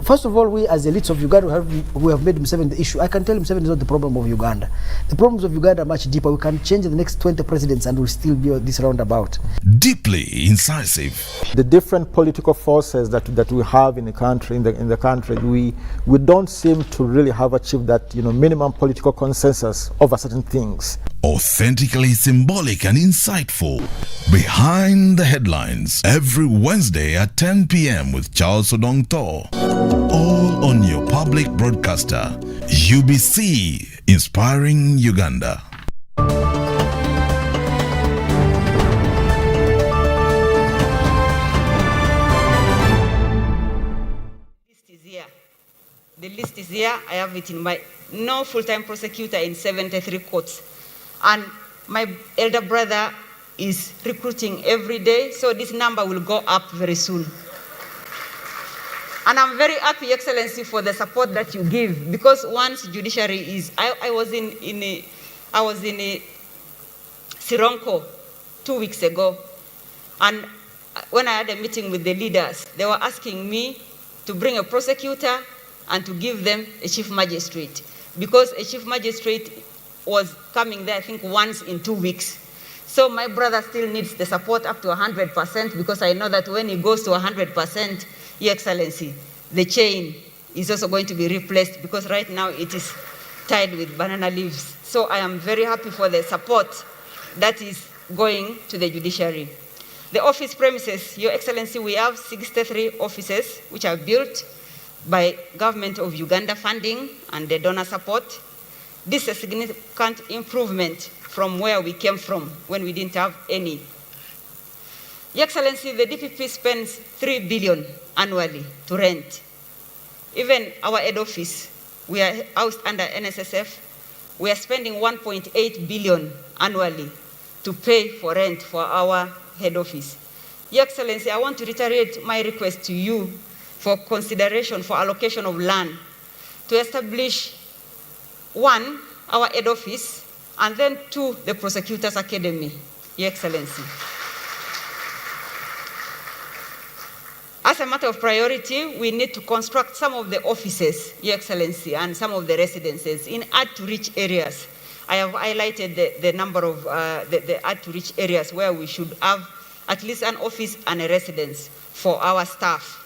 First of all, we as elites of Uganda, we have made Museveni the issue. I can tell Museveni is not the problem of Uganda. The problems of Uganda are much deeper. We can change the next 20 presidents and we'll still be this roundabout. Deeply incisive. The different political forces that we have in the country, in the country, we don't seem to really have achieved that minimum political consensus over certain things. Authentically symbolic and insightful. Behind the headlines every Wednesday at 10 p.m. with Charles Odong Tor. All on your public broadcaster, UBC, inspiring Uganda. The list is here. I have it in my no full-time prosecutor in 73 courts. And my elder brother is recruiting every day, so this number will go up very soon. And I'm very happy, Excellency, for the support that you give, because once judiciary is, I was in Sironko 2 weeks ago, and when I had a meeting with the leaders, they were asking me to bring a prosecutor and to give them a chief magistrate, because a chief magistrate was coming there, I think, once in 2 weeks. So my brother still needs the support up to 100%, because I know that when he goes to 100%, Your Excellency, the chain is also going to be replaced, because right now it is tied with banana leaves. So I am very happy for the support that is going to the judiciary. The office premises, Your Excellency, we have 63 offices which are built by Government of Uganda funding and the donor support. This is a significant improvement from where we came from when we didn't have any. Your Excellency, the DPP spends 3 billion annually to rent. Even our head office, we are housed under NSSF, we are spending 1.8 billion annually to pay for rent for our head office. Your Excellency, I want to reiterate my request to you for consideration for allocation of land to establish, 1, our head office, and then 2, the Prosecutors Academy, Your Excellency. As a matter of priority, we need to construct some of the offices, Your Excellency, and some of the residences in hard-to-reach areas. I have highlighted the number of the hard-to-reach areas where we should have at least an office and a residence for our staff.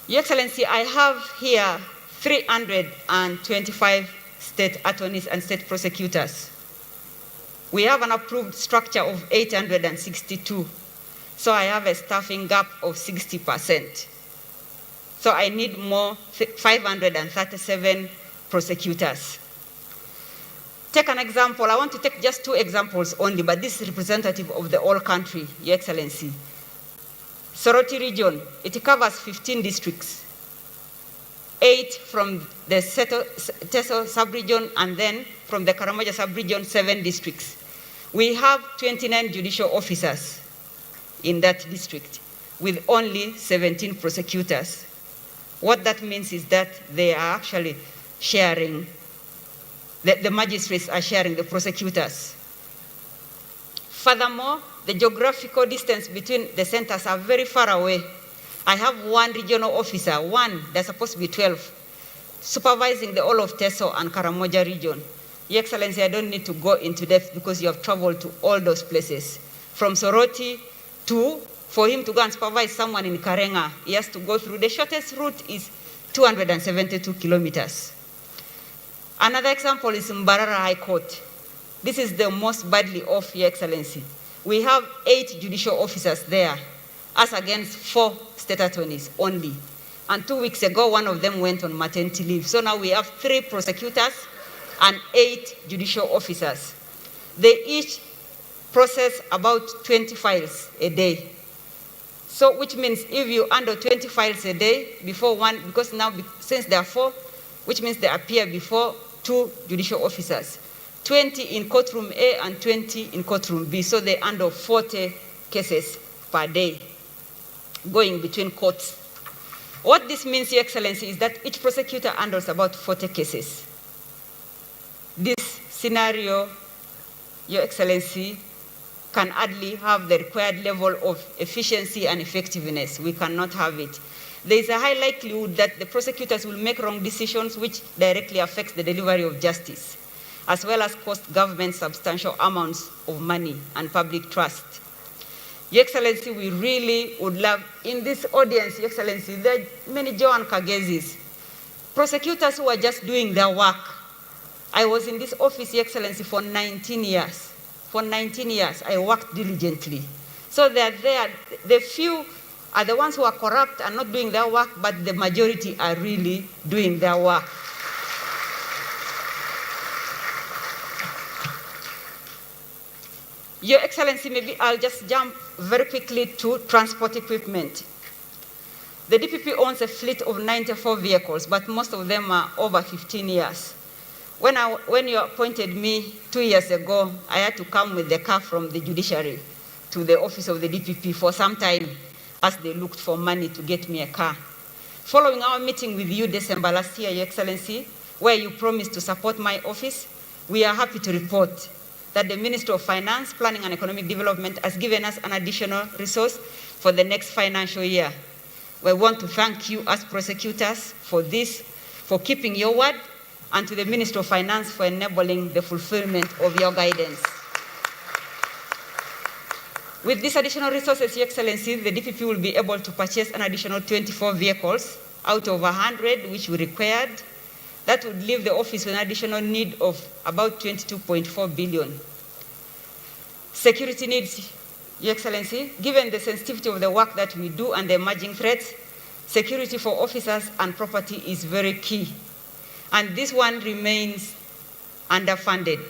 Your Excellency, I have here 325 state attorneys and state prosecutors. We have an approved structure of 862. So I have a staffing gap of 60%. So I need more 537 prosecutors. Take an example. I want to take just 2 examples only, but this is representative of the whole country, Your Excellency. Soroti region, it covers 15 districts, 8 from the Teso sub-region, and then from the Karamoja sub-region, 7 districts. We have 29 judicial officers in that district with only 17 prosecutors. What that means is that they are actually sharing, the magistrates are sharing the prosecutors. Furthermore, the geographical distance between the centers are very far away. I have 1 regional officer, there's supposed to be 12, supervising the whole of Teso and Karamoja region. Your Excellency, I don't need to go into depth because you have traveled to all those places. From Soroti for him to go and supervise someone in Karenga, he has to go through, the shortest route is 272 kilometers. Another example is Mbarara High Court. This is the most badly off, Your Excellency. We have 8 judicial officers there, as against 4 state attorneys only. And 2 weeks ago, one of them went on maternity leave. So now we have 3 prosecutors and 8 judicial officers. They each process about 20 files a day. So which means if you handle 20 files a day before one, because now since there are 4, which means they appear before 2 judicial officers. 20 in courtroom A and 20 in courtroom B. So they handle 40 cases per day going between courts. What this means, Your Excellency, is that each prosecutor handles about 40 cases. This scenario, Your Excellency, can hardly have the required level of efficiency and effectiveness. We cannot have it. There is a high likelihood that the prosecutors will make wrong decisions which directly affects the delivery of justice, as well as cost government substantial amounts of money and public trust. Your Excellency, we really would love, in this audience, Your Excellency, there are many Joan Kagezis, prosecutors who are just doing their work. I was in this office, Your Excellency, for 19 years. For 19 years, I worked diligently. So they're there. The few are the ones who are corrupt and not doing their work, but the majority are really doing their work. Your Excellency, maybe I'll just jump very quickly to transport equipment. The DPP owns a fleet of 94 vehicles, but most of them are over 15 years. When you appointed me 2 years ago, I had to come with the car from the judiciary to the office of the DPP for some time as they looked for money to get me a car. Following our meeting with you December last year, Your Excellency, where you promised to support my office, we are happy to report that the Ministry of Finance, Planning and Economic Development has given us an additional resource for the next financial year. We want to thank you as prosecutors for this, for keeping your word, and to the Ministry of Finance for enabling the fulfillment of your guidance. With these additional resources, Your Excellency, the DPP will be able to purchase an additional 24 vehicles out of 100 which we required. That would leave the office with an additional need of about 22.4 billion. Security needs, Your Excellency, given the sensitivity of the work that we do and the emerging threats, security for officers and property is very key. And this one remains underfunded,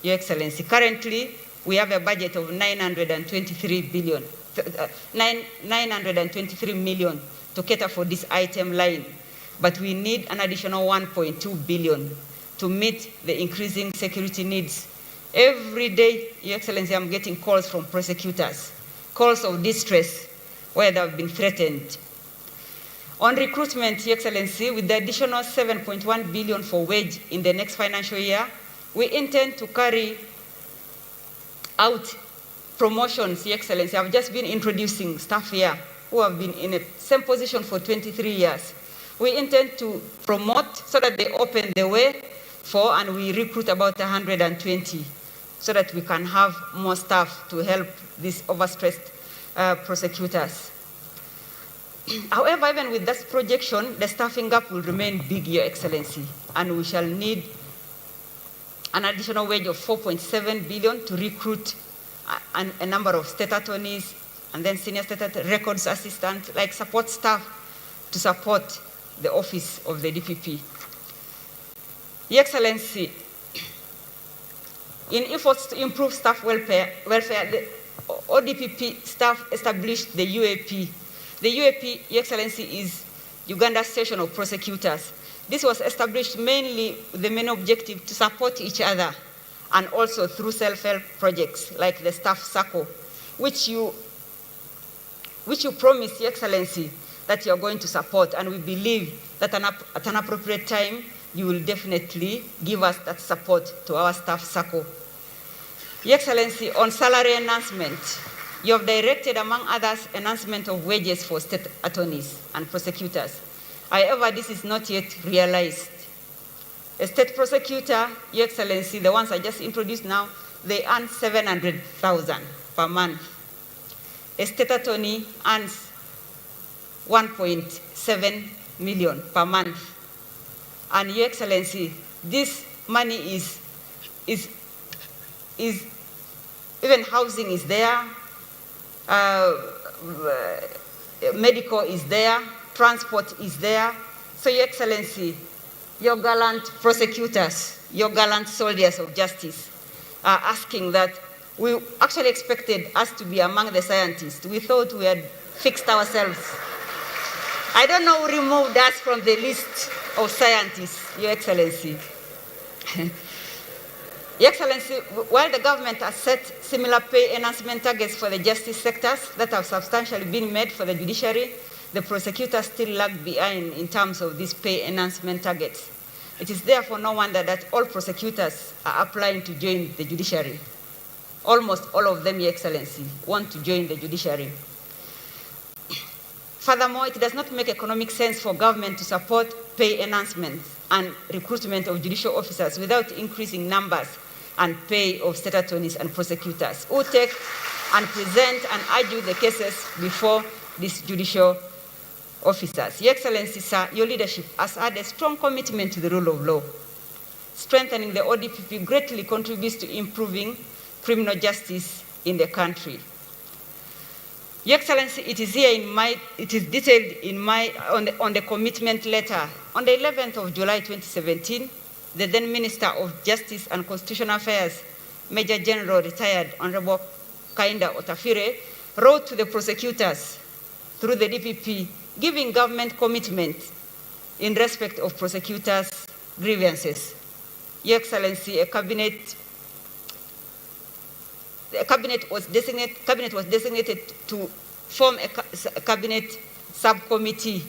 Your Excellency. Currently, we have a budget of 923 million to cater for this item line, but we need an additional 1.2 billion to meet the increasing security needs. Every day, Your Excellency, I'm getting calls from prosecutors, calls of distress where they've been threatened. On recruitment, Your Excellency, with the additional 7.1 billion for wage in the next financial year, we intend to carry out promotions, Your Excellency. I've just been introducing staff here who have been in the same position for 23 years. We intend to promote so that they open the way for, and we recruit about 120 so that we can have more staff to help these overstressed prosecutors. However, even with this projection, the staffing gap will remain big, Your Excellency, and we shall need an additional wage of 4.7 billion to recruit a number of state attorneys and then senior state records assistants, like support staff to support the office of the DPP. Your Excellency, in efforts to improve staff welfare, the ODPP staff established the UAP. The UAP, Your Excellency, is Uganda's Station of Prosecutors. This was established mainly with the main objective to support each other and also through self-help projects like the staff circle, which you promised, Your Excellency, that you're going to support, and we believe that at an appropriate time, you will definitely give us that support to our staff circle. Your Excellency, on salary enhancement, you have directed, among others, enhancement of wages for state attorneys and prosecutors. However, this is not yet realized. A state prosecutor, Your Excellency, the ones I just introduced now, they earn 700,000 per month. A state attorney earns 1.7 million per month. And Your Excellency, this money is even housing is there, medical is there, transport is there. So Your Excellency, your gallant prosecutors, your gallant soldiers of justice are asking that. We actually expected us to be among the scientists. We thought we had fixed ourselves. I don't know who removed us from the list of scientists, Your Excellency. Your Excellency, while the government has set similar pay enhancement targets for the justice sectors that have substantially been made for the judiciary, the prosecutors still lag behind in terms of these pay enhancement targets. It is therefore no wonder that all prosecutors are applying to join the judiciary. Almost all of them, Your Excellency, want to join the judiciary. Furthermore, it does not make economic sense for government to support pay enhancement and recruitment of judicial officers without increasing numbers and pay of state attorneys and prosecutors who take and present and argue the cases before these judicial officers. Your Excellency, sir, your leadership has had a strong commitment to the rule of law. Strengthening the ODPP greatly contributes to improving criminal justice in the country. Your Excellency, it is detailed on the commitment letter. On the 11th of July 2017, the then Minister of Justice and Constitutional Affairs, Major General retired Honorable Kainda Otafire, wrote to the prosecutors through the DPP, giving government commitment in respect of prosecutors' grievances. Your Excellency, a cabinet was designated to form a cabinet subcommittee,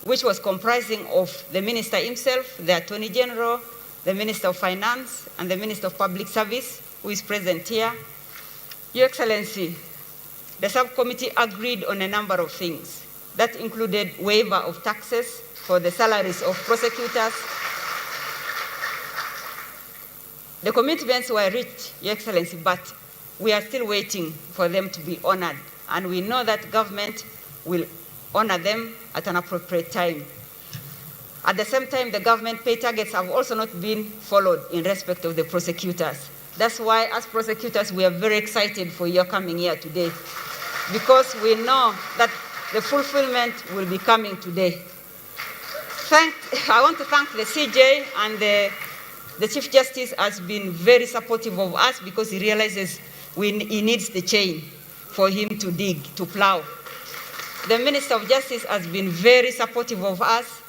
which was comprising of the minister himself, the Attorney General, the Minister of Finance, and the Minister of Public Service, who is present here. Your Excellency, the subcommittee agreed on a number of things. That included waiver of taxes for the salaries of prosecutors. The commitments were reached, Your Excellency, but we are still waiting for them to be honored, and we know that government will honor them at an appropriate time. At the same time, the government pay targets have also not been followed in respect of the prosecutors. That's why, as prosecutors, we are very excited for your coming here today, because we know that the fulfillment will be coming today. I want to thank the CJ, and the Chief Justice has been very supportive of us because he realizes he needs the chain for him to dig, to plow. The Minister of Justice has been very supportive of us,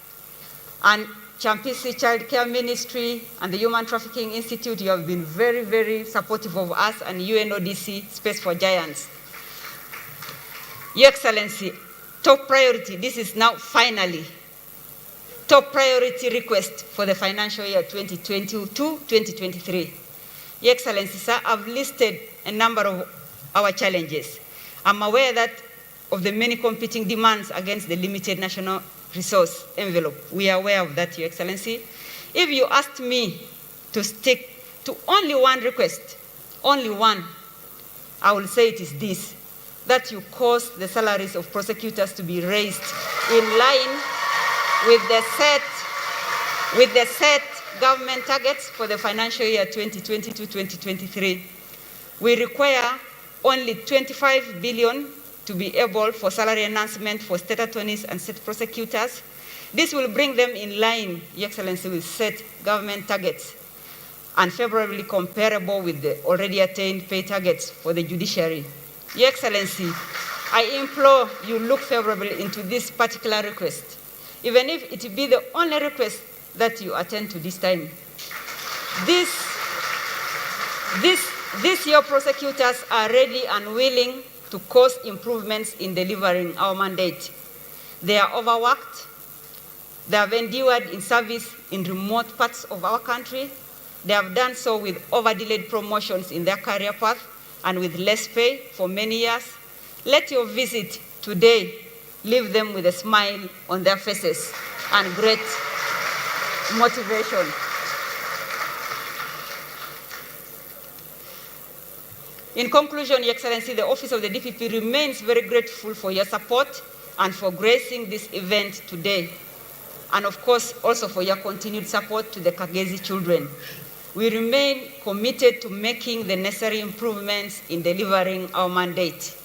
and Champisi Child Care Ministry and the Human Trafficking Institute, you have been very, very supportive of us, and UNODC, Space for Giants. Your Excellency, top priority, this is now finally, top priority request for the financial year 2022-2023. Your Excellency, sir, I've listed a number of our challenges. I'm aware that of the many competing demands against the limited national resource envelope. We are aware of that, Your Excellency. If you asked me to stick to only one request, only one, I will say it is this, that you cause the salaries of prosecutors to be raised in line with the set government targets for the financial year 2022-2023. We require only 25 billion to be able for salary enhancement for state attorneys and state prosecutors. This will bring them in line, Your Excellency, with set government targets and favorably comparable with the already attained pay targets for the judiciary. Your Excellency, I implore you look favorably into this particular request, even if it be the only request that you attend to this time. These your prosecutors are ready and willing to cause improvements in delivering our mandate. They are overworked. They have endured in service in remote parts of our country. They have done so with over-delayed promotions in their career path and with less pay for many years. Let your visit today leave them with a smile on their faces and great motivation. In conclusion, Your Excellency, the Office of the DPP remains very grateful for your support and for gracing this event today, and of course also for your continued support to the Kagezi children. We remain committed to making the necessary improvements in delivering our mandate,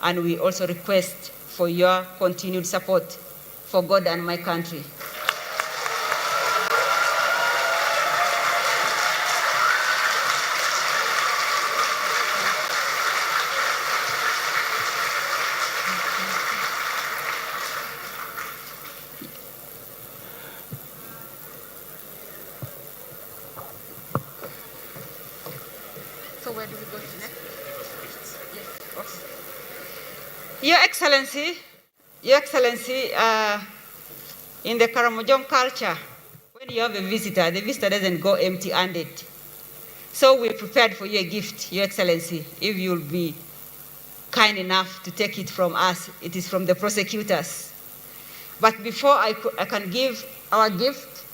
and we also request for your continued support for God and my country. So where do we go to next? Yes. Okay. Your Excellency, in the Karamojong culture, when you have a visitor, the visitor doesn't go empty-handed. So we prepared for you a gift, Your Excellency, if you'll be kind enough to take it from us. It is from the prosecutors. But before I can give our gift,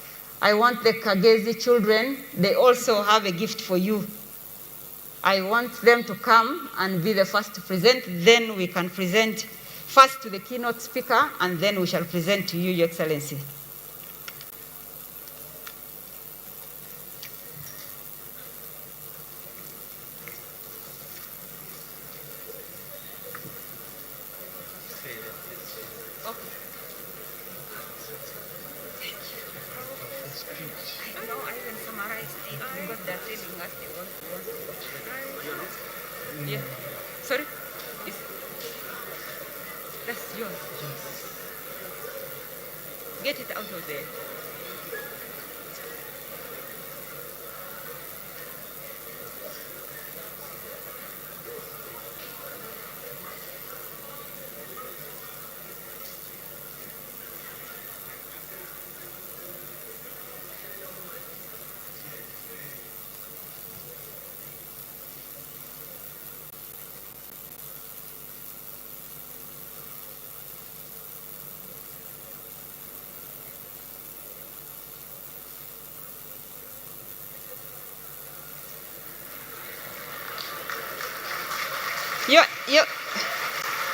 I want the Kagezi children, they also have a gift for you. I want them to come and be the first to present. Then we can present first to the keynote speaker, and then we shall present to you, Your Excellency. Yeah. Sorry? That's yours. Get it out of there.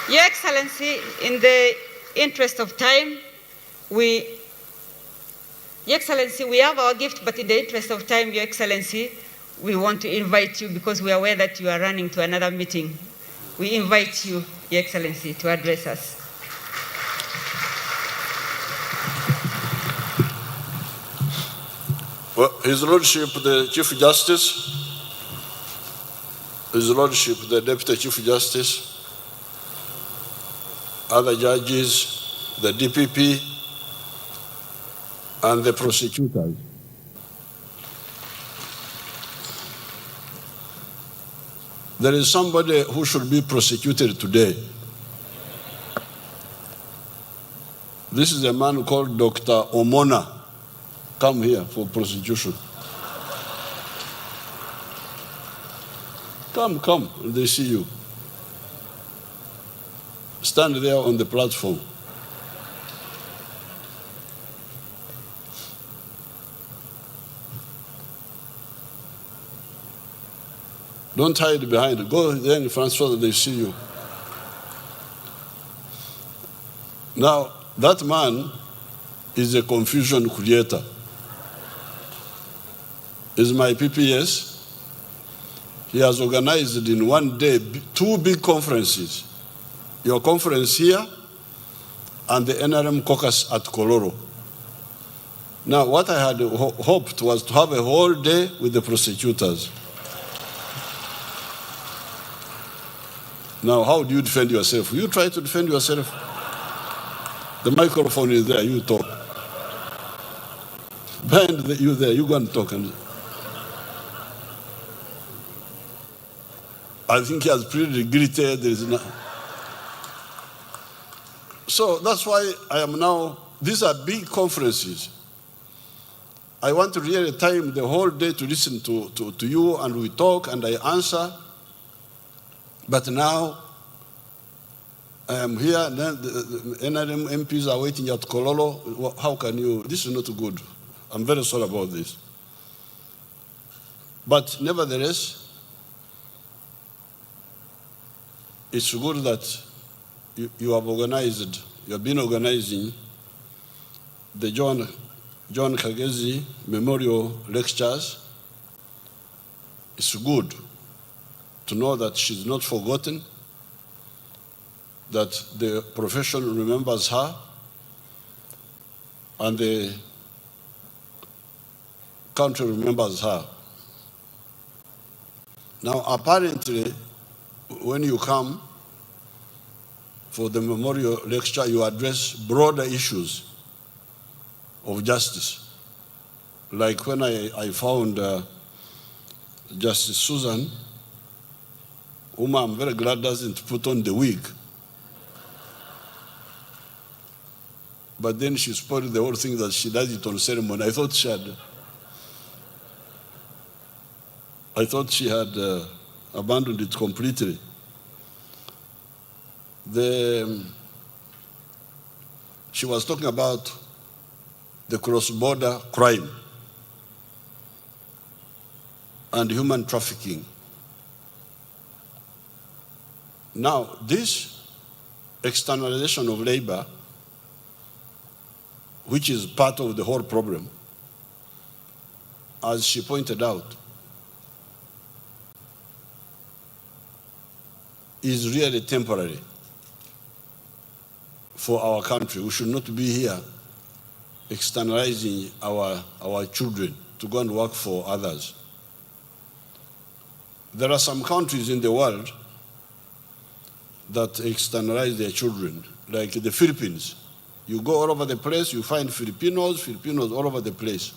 Your Excellency, in the interest of time, Your Excellency, we have our gift, but in the interest of time, Your Excellency, we want to invite you because we are aware that you are running to another meeting. We invite you, Your Excellency, to address us. Well, His Lordship, the Chief Justice, His Lordship, the Deputy Chief Justice, other judges, the DPP, and the prosecutors. There is somebody who should be prosecuted today. This is a man called Dr. Omona. Come here for prosecution. Come, they see you. Stand there on the platform. Don't hide behind it. Go there in front so that they see you. Now, that man is a confusion creator. Is my PPS. He has organized in one day 2 big conferences your conference here and the NRM caucus at Koloro. Now, what I had hoped was to have a whole day with the prosecutors. Now, how do you defend yourself? You try to defend yourself. The microphone is there, you talk. Behind you there, you go and talk. And I think he has pretty greeted. There is no. So that's why I am now, these are big conferences. I want to really time the whole day to listen to you, and we talk and I answer. But now I am here, and then the NRM MPs are waiting at Kololo. How can you? This is not good. I'm very sorry about this. But nevertheless, it's good that you have organized, you have been organizing the Joan Kagezi Memorial Lectures. It's good to know that she's not forgotten, that the profession remembers her, and the country remembers her. Now, apparently, when you come for the memorial lecture, you address broader issues of justice. Like when I found Justice Susan, whom I'm very glad doesn't put on the wig. But then she spoiled the whole thing that she does it on ceremony. I thought she had abandoned it completely. She was talking about the cross-border crime and human trafficking. Now, this externalization of labor, which is part of the whole problem, as she pointed out, is really temporary for our country. We should not be here externalizing our children to go and work for others. There are some countries in the world that externalize their children, like the Philippines. You go all over the place, you find Filipinos all over the place.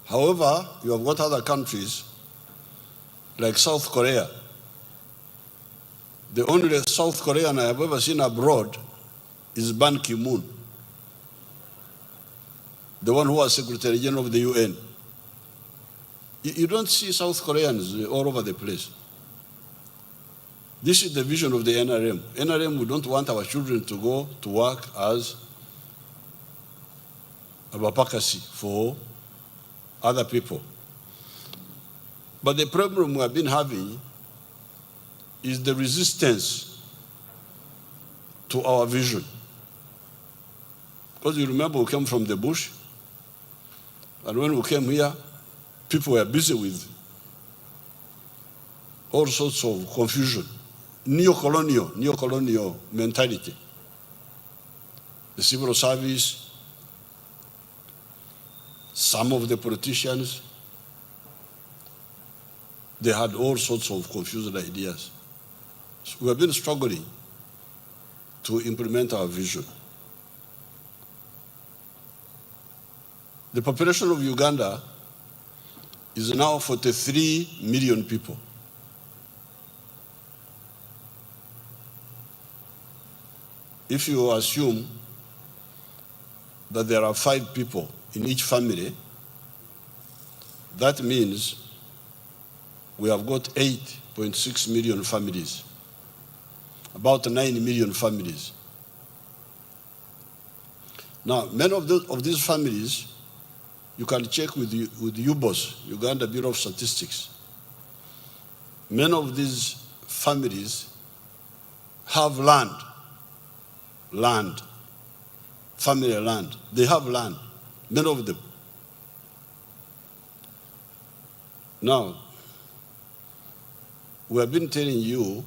However, you have got other countries, like South Korea. The only South Korean I have ever seen abroad is Ban Ki-moon, the one who was Secretary General of the UN. You don't see South Koreans all over the place. This is the vision of the NRM. NRM, we don't want our children to go to work as a bapakasi for other people. But the problem we have been having is the resistance to our vision. Because you remember we came from the bush, and when we came here, people were busy with all sorts of confusion. Neo-colonial mentality. The civil service, some of the politicians, they had all sorts of confused ideas. So we have been struggling to implement our vision. The population of Uganda is now 43 million people. If you assume that there are 5 people in each family, that means we have got 8.6 million families, about 9 million families. Now, many of these families, you can check with UBOS, Uganda Bureau of Statistics. Many of these families have land, family land. They have land, many of them. Now, we have been telling you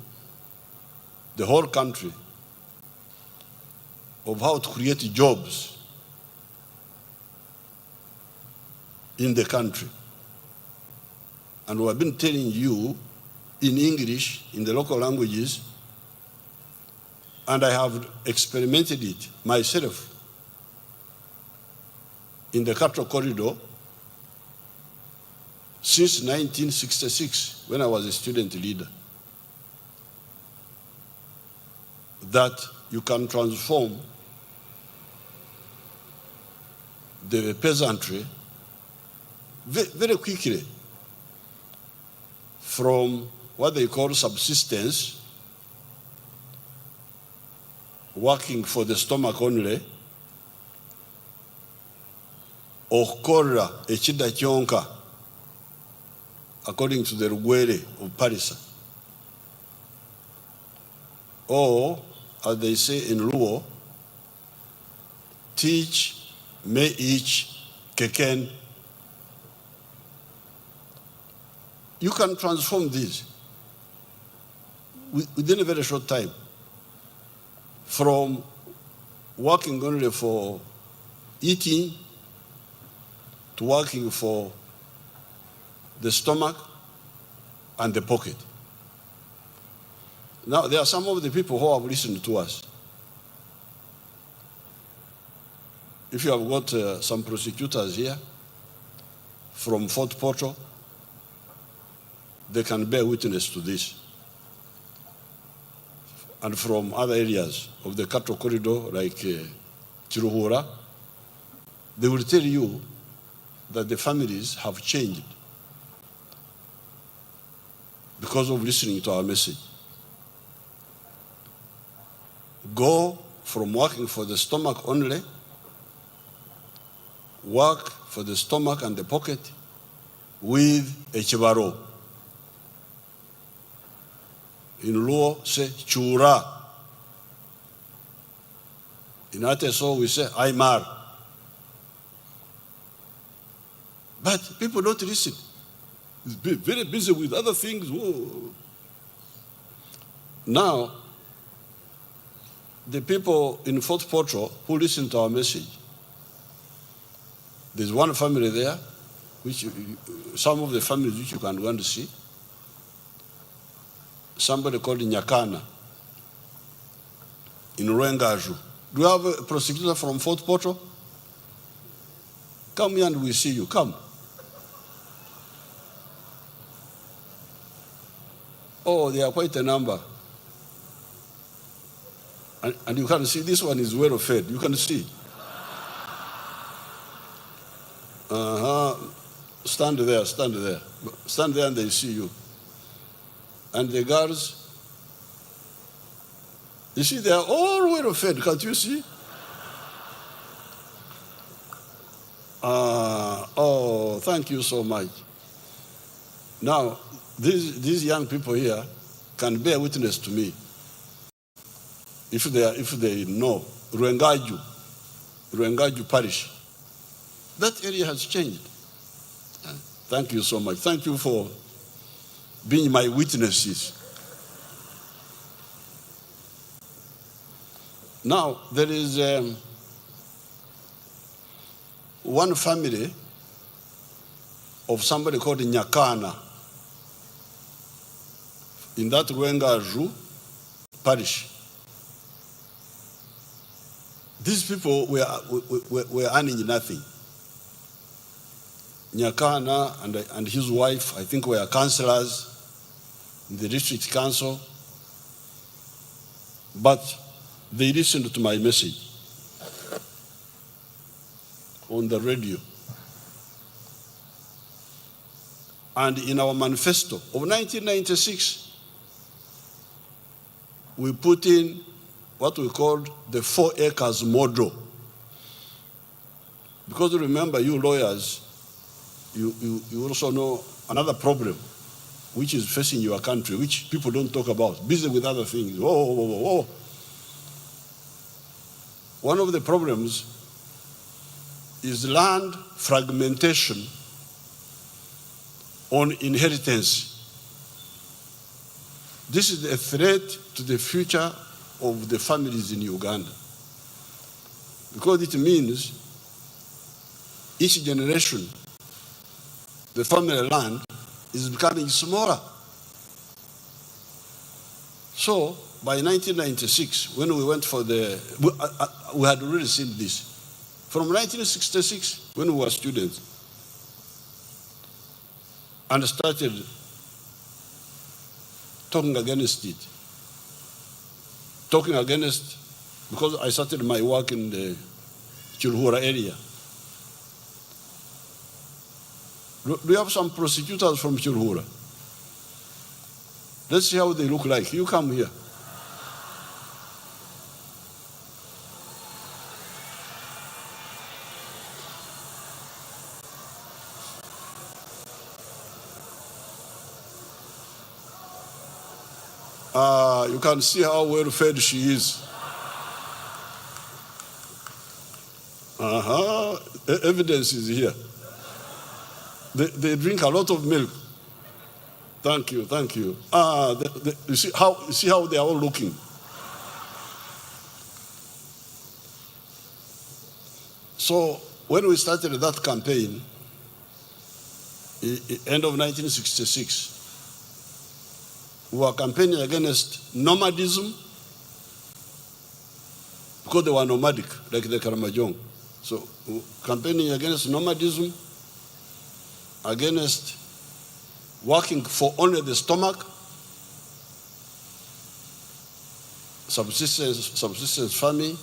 the whole country of how to create jobs in the country. And we have been telling you in English, in the local languages, and I have experimented it myself in the cattle corridor since 1966, when I was a student leader, that you can transform the peasantry very quickly from what they call subsistence, working for the stomach only, okora echida kyonka, according to the Rugwere of Paris. Or, as they say in Luo, teach, may each, keken. You can transform this within a very short time from working only for eating to working for the stomach and the pocket. Now, there are some of the people who have listened to us. If you have got some prosecutors here from Fort Portal, they can bear witness to this. And from other areas of the cattle corridor, like Chiruhura, they will tell you that the families have changed because of listening to our message. Go from working for the stomach only, work for the stomach and the pocket with a chibaro. In Luo, say chura. In Ateso, we say aymar. But people don't listen. They're very busy with other things. Whoa. Now, the people in Fort Portal who listen to our message, there's one family there, which some of the families which you can go and see. Somebody called Nyakana in Ruengaju. Do you have a prosecutor from Fort Portal? Come here and we see you. Come. Oh, they are quite a number. And you can see this one is well fed. You can see. Stand there, stand there. Stand there and they see you. And the girls, you see, they are all well fed. Can't you see? Oh, thank you so much. Now, these young people here can bear witness to me. If they know Ruengaju Parish, that area has changed. Thank you so much. Thank you for being my witnesses. Now, there is one family of somebody called Nyakana in that Ruengaju Parish. These people were earning nothing. Nyakana and his wife, I think, were councillors in the district council, but they listened to my message on the radio. And in our manifesto of 1996, we put in what we called the 4 acres model. Because remember, you lawyers, you also know another problem which is facing your country, which people don't talk about, busy with other things. Whoa. One of the problems is land fragmentation on inheritance. This is a threat to the future of the families in Uganda, because it means each generation, the family land is becoming smaller. So by 1996, when we went for we had already seen this. From 1966, when we were students, and started talking against it. Talking against, because I started my work in the Chilhura area. Do you have some prosecutors from Chilhura? Let's see how they look like. You come here. You can see how well fed she is. Evidence is here. They drink a lot of milk. Thank you, thank you. You see how they are all looking. So when we started that campaign, end of 1966, we were campaigning against nomadism, because they were nomadic, like the Karamajong. So campaigning against nomadism, against working for only the stomach, subsistence farming,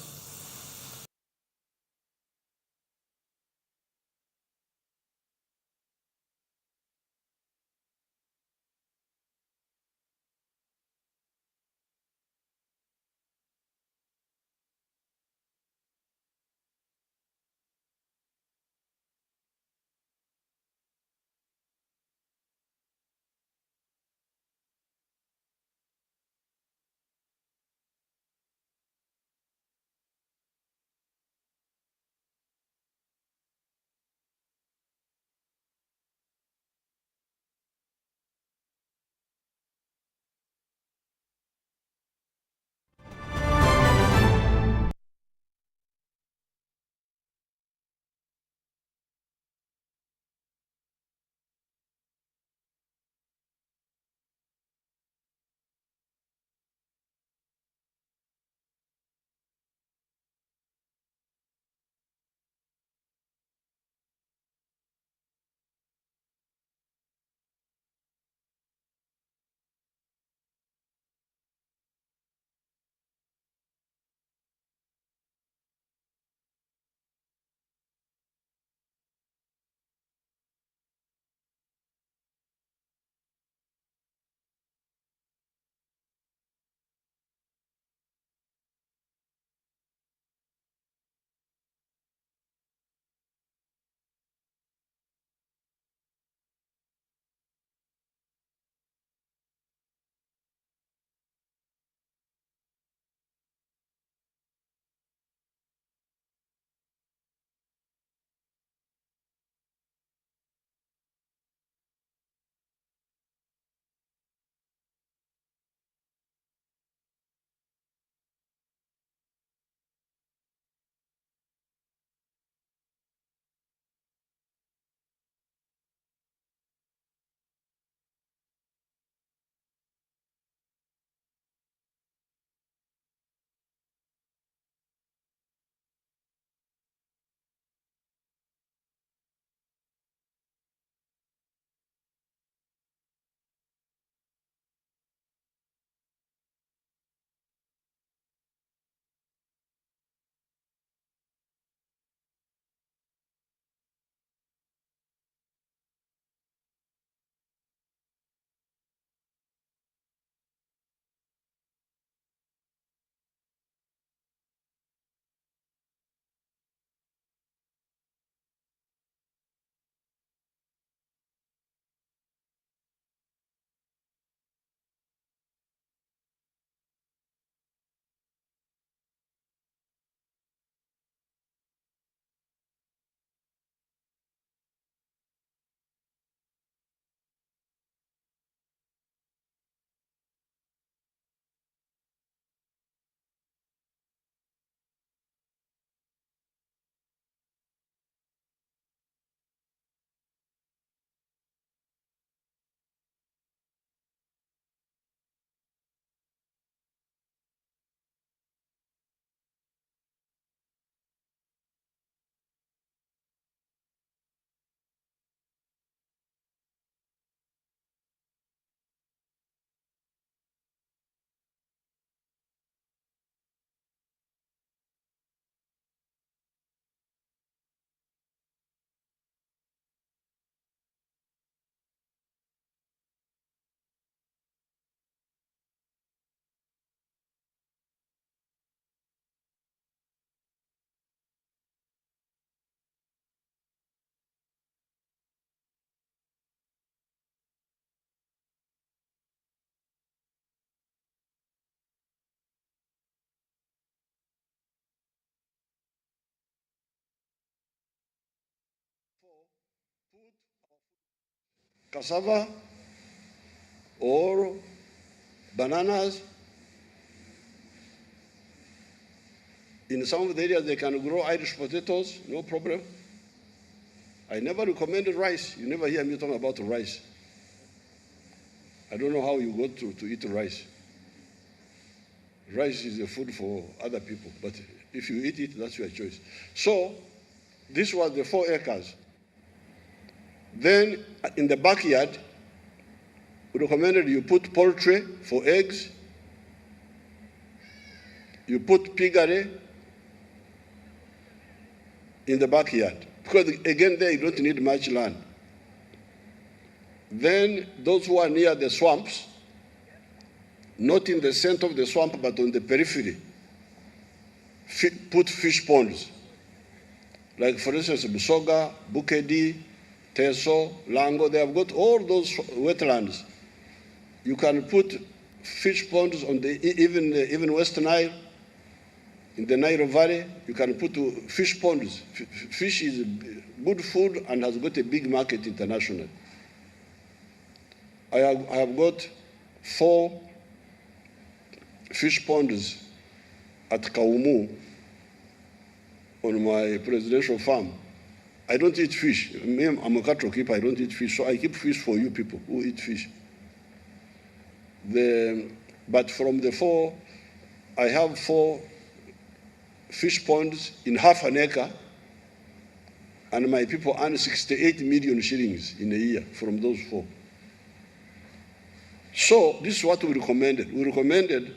cassava or bananas. In some of the areas, they can grow Irish potatoes, no problem. I never recommended rice. You never hear me talk about rice. I don't know how you got to eat rice. Rice is a food for other people, but if you eat it, that's your choice. So, this was the 4 acres. Then, in the backyard, we recommended you put poultry for eggs, you put piggery in the backyard, because again, there you don't need much land. Then, those who are near the swamps, not in the center of the swamp, but on the periphery, put fish ponds. Like, for instance, Busoga, Bukedi, Teso, Lango, they have got all those wetlands. You can put fish ponds on even West Nile, in the Nile Valley. You can put fish ponds. Fish is good food and has got a big market internationally. I have got 4 fish ponds at Kaumu on my presidential farm. I don't eat fish. I'm a cattle keeper, I don't eat fish, so I keep fish for you people who eat fish. But from the 4, I have 4 fish ponds in half an acre, and my people earn 68 million shillings in a year from those 4. So this is what we recommended. We recommended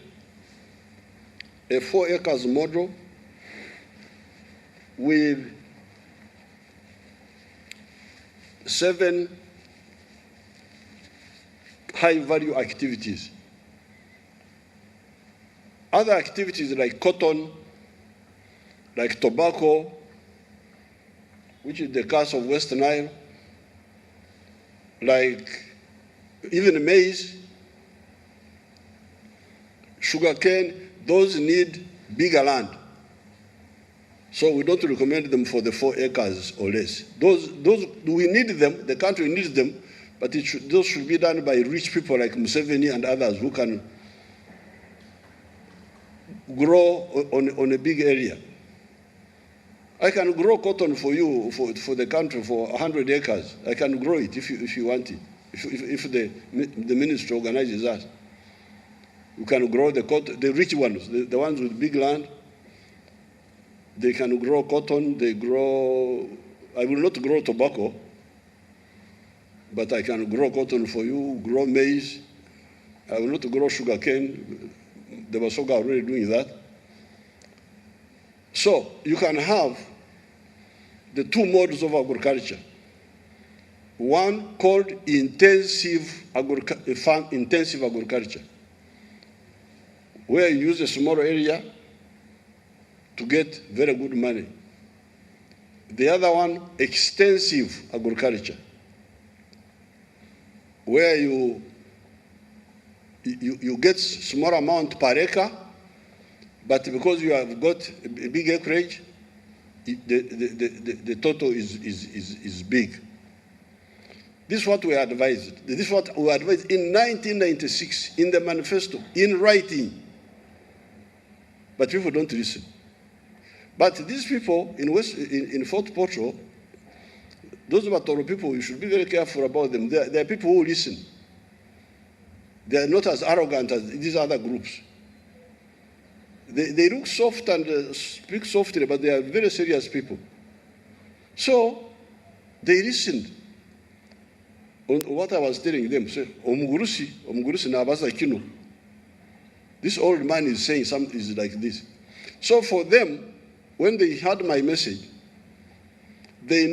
a 4 acres model with 7 high-value activities. Other activities like cotton, like tobacco, which is the curse of West Nile, like even maize, sugarcane, those need bigger land. So we don't recommend them for the 4 acres or less. Those we need them, the country needs them, but those should be done by rich people like Museveni and others who can grow on a big area. I can grow cotton for you, for the country, for 100 acres. I can grow it if you want it, if the ministry organizes us. You can grow the cotton, the rich ones, the ones with big land. They can grow cotton, I will not grow tobacco, but I can grow cotton for you, grow maize. I will not grow sugarcane. The Basoga are already doing that. So you can have the 2 modes of agriculture. One called intensive agriculture, where you use a small area to get very good money. The other one, extensive agriculture, where you get small amount per acre, but because you have got a big acreage, the total is big. This is what we advised. This is what we advised in 1996 in the manifesto, in writing. But people don't listen. But these people in Fort Portal, those Batoro people, you should be very careful about them. They are people who listen. They are not as arrogant as these other groups. They look soft and speak softly, but they are very serious people. So they listened on what I was telling them. Say, Omugurusi Nabasa Kino. This old man is saying something is like this. So for them, when they heard my message, they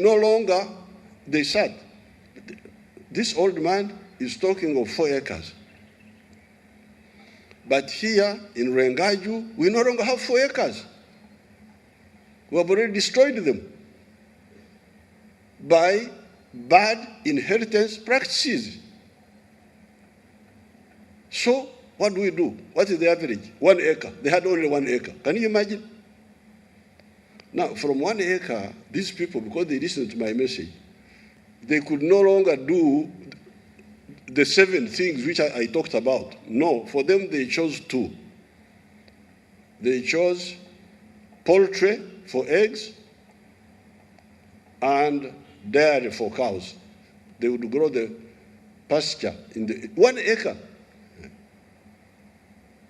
said, this old man is talking of 4 acres. But here in Rengaju, we no longer have 4 acres. We have already destroyed them by bad inheritance practices. So what do we do? What is the average? 1 acre. They had only 1 acre. Can you imagine? Now, from 1 acre, these people, because they listened to my message, they could no longer do the 7 things which I talked about. No, for them they chose 2. They chose poultry for eggs and dairy for cows. They would grow the pasture in the 1 acre.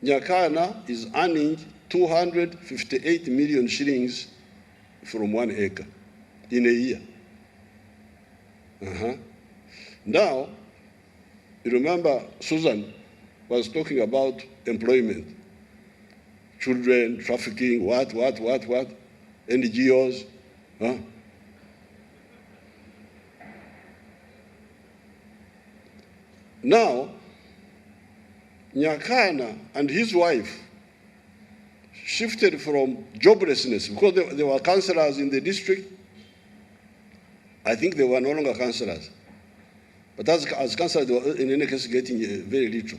Nyakana is earning 258 million shillings from 1 acre in a year. Now, you remember Susan was talking about employment, children, trafficking, what, NGOs. Now, Nyakana and his wife shifted from joblessness because there were councillors in the district. I think they were no longer councillors. But as councillors, they were in any case getting very little.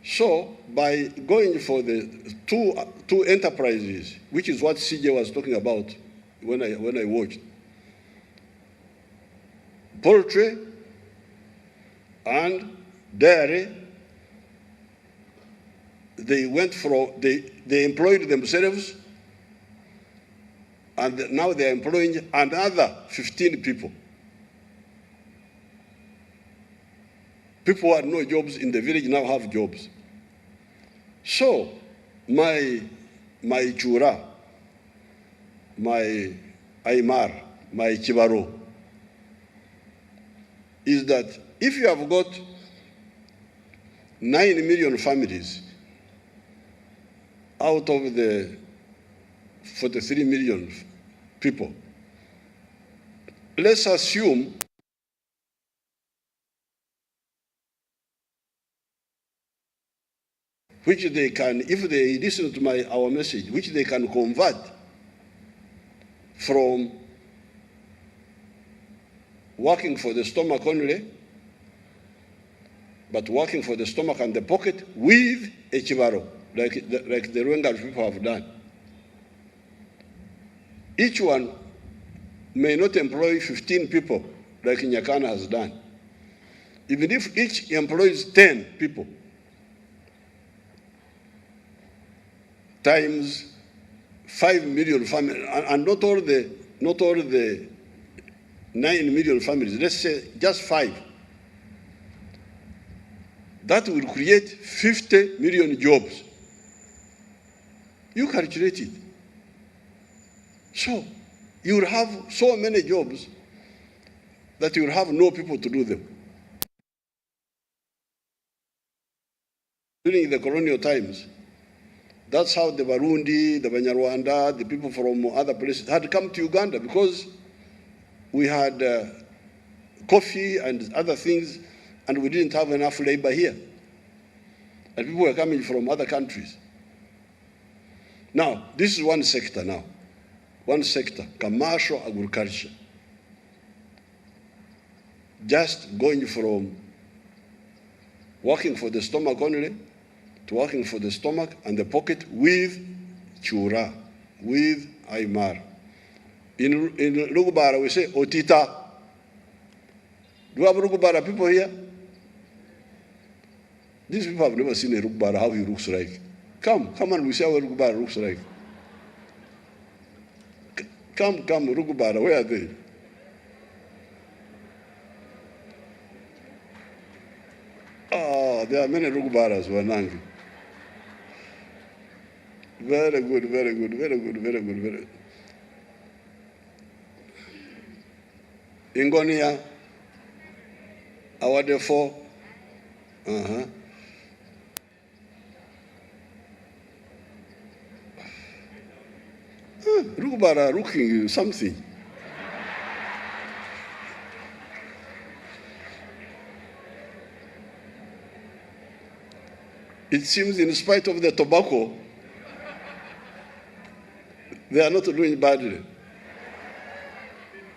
So by going for the two enterprises, which is what CJ was talking about when I watched, poultry and dairy, they employed themselves, and now they are employing another 15 people. People who had no jobs in the village now have jobs. So my Chura, my Aymar, my Chibaro, is that if you have got 9 million families out of the 43 million people, let's assume which they can, if they listen to our message, which they can convert from working for the stomach only, but working for the stomach and the pocket with a chibaro, like the Rwengal people have done. Each one may not employ 15 people like Nyakana has done. Even if each employs 10 people, times 5 million families, and not all the 9 million families, let's say just 5. That will create 50 million jobs. You calculate it. So you will have so many jobs that you will have no people to do them. During the colonial times, that's how the Barundi, the Banyarwanda, the people from other places had come to Uganda, because we had coffee and other things, and we didn't have enough labor here. And people were coming from other countries. Now, this is one sector now. One sector, commercial agriculture. Just going from working for the stomach only to working for the stomach and the pocket with Chura, with Aymar. In Rugubara, we say Otita. Do you have Rugubara people here? These people have never seen a Rugubara, how he looks like. Come and we see how a Rugubara looks like. Come, Rugubara, where are they? Oh, there are many Rugubaras, Wanangi. Very good, very good, very good, very good, very good. Ingonia, our therefore. Rugubara looking something. It seems in spite of the tobacco, they are not doing badly.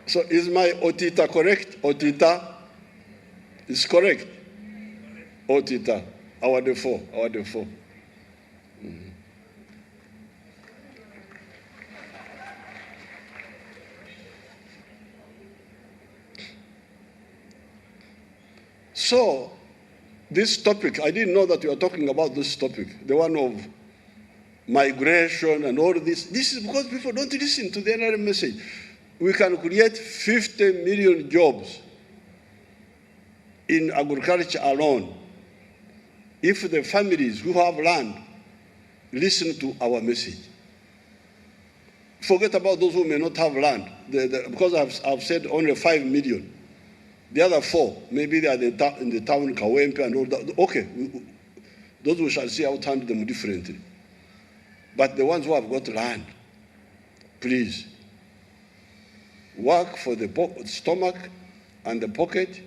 So is my Otita correct? Otita is correct. Otita, our default. So this topic, I didn't know that you are talking about this topic, the one of migration and all this. This is because people don't listen to the NRM message. We can create 50 million jobs in agriculture alone if the families who have land listen to our message. Forget about those who may not have land, because I've said only 5 million. The other 4, maybe they are in the town, Kawempe and all that. Okay, those we shall see how to handle them differently. But the ones who have got land, please, work for the stomach and the pocket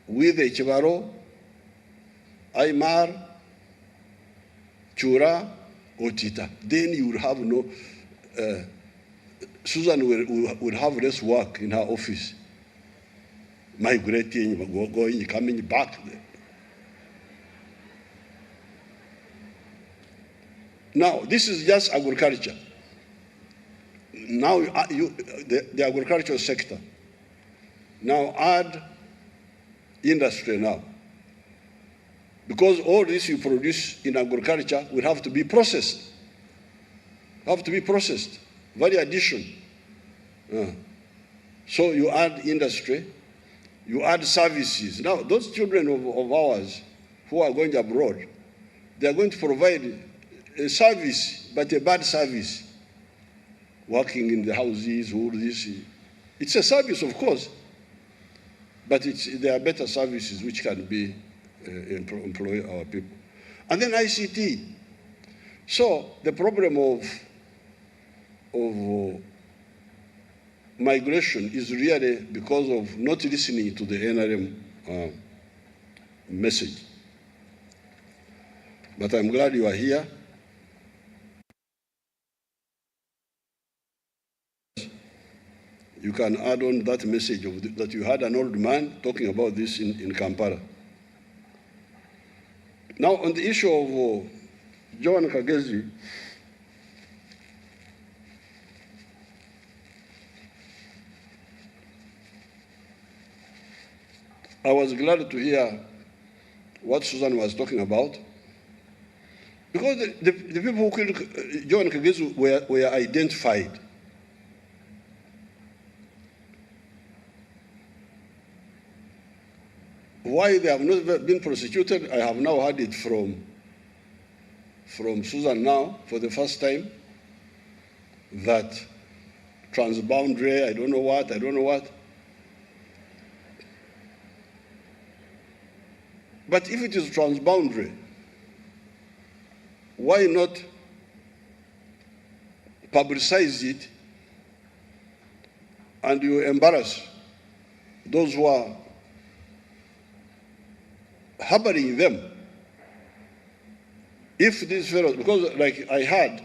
with the Chivaro, Aymar, Chura, or Tita. Then you will have no, Susan will have less work in her office, migrating, going, coming back. Now, this is just agriculture. Now, the agricultural sector. Now add industry now. Because all this you produce in agriculture will have to be processed. Have to be processed. Value addition. So you add industry, you add services. Now, those children of ours who are going abroad, they are going to provide a service, but a bad service. Working in the houses, all this. It's a service, of course, but there are better services which can be employ our people. And then ICT. So the problem of migration is really because of not listening to the NRM message. But I'm glad you are here. You can add on that message that you had an old man talking about this in Kampala. Now, on the issue of Joan Kagezi, I was glad to hear what Susan was talking about, because the people who killed Joan Kagezi were identified. Why they have not been prosecuted, I have now heard it from Susan now for the first time, that transboundary, I don't know what. But if it is transboundary, why not publicize it and you embarrass those who are harboring them? If these fellows, because like I heard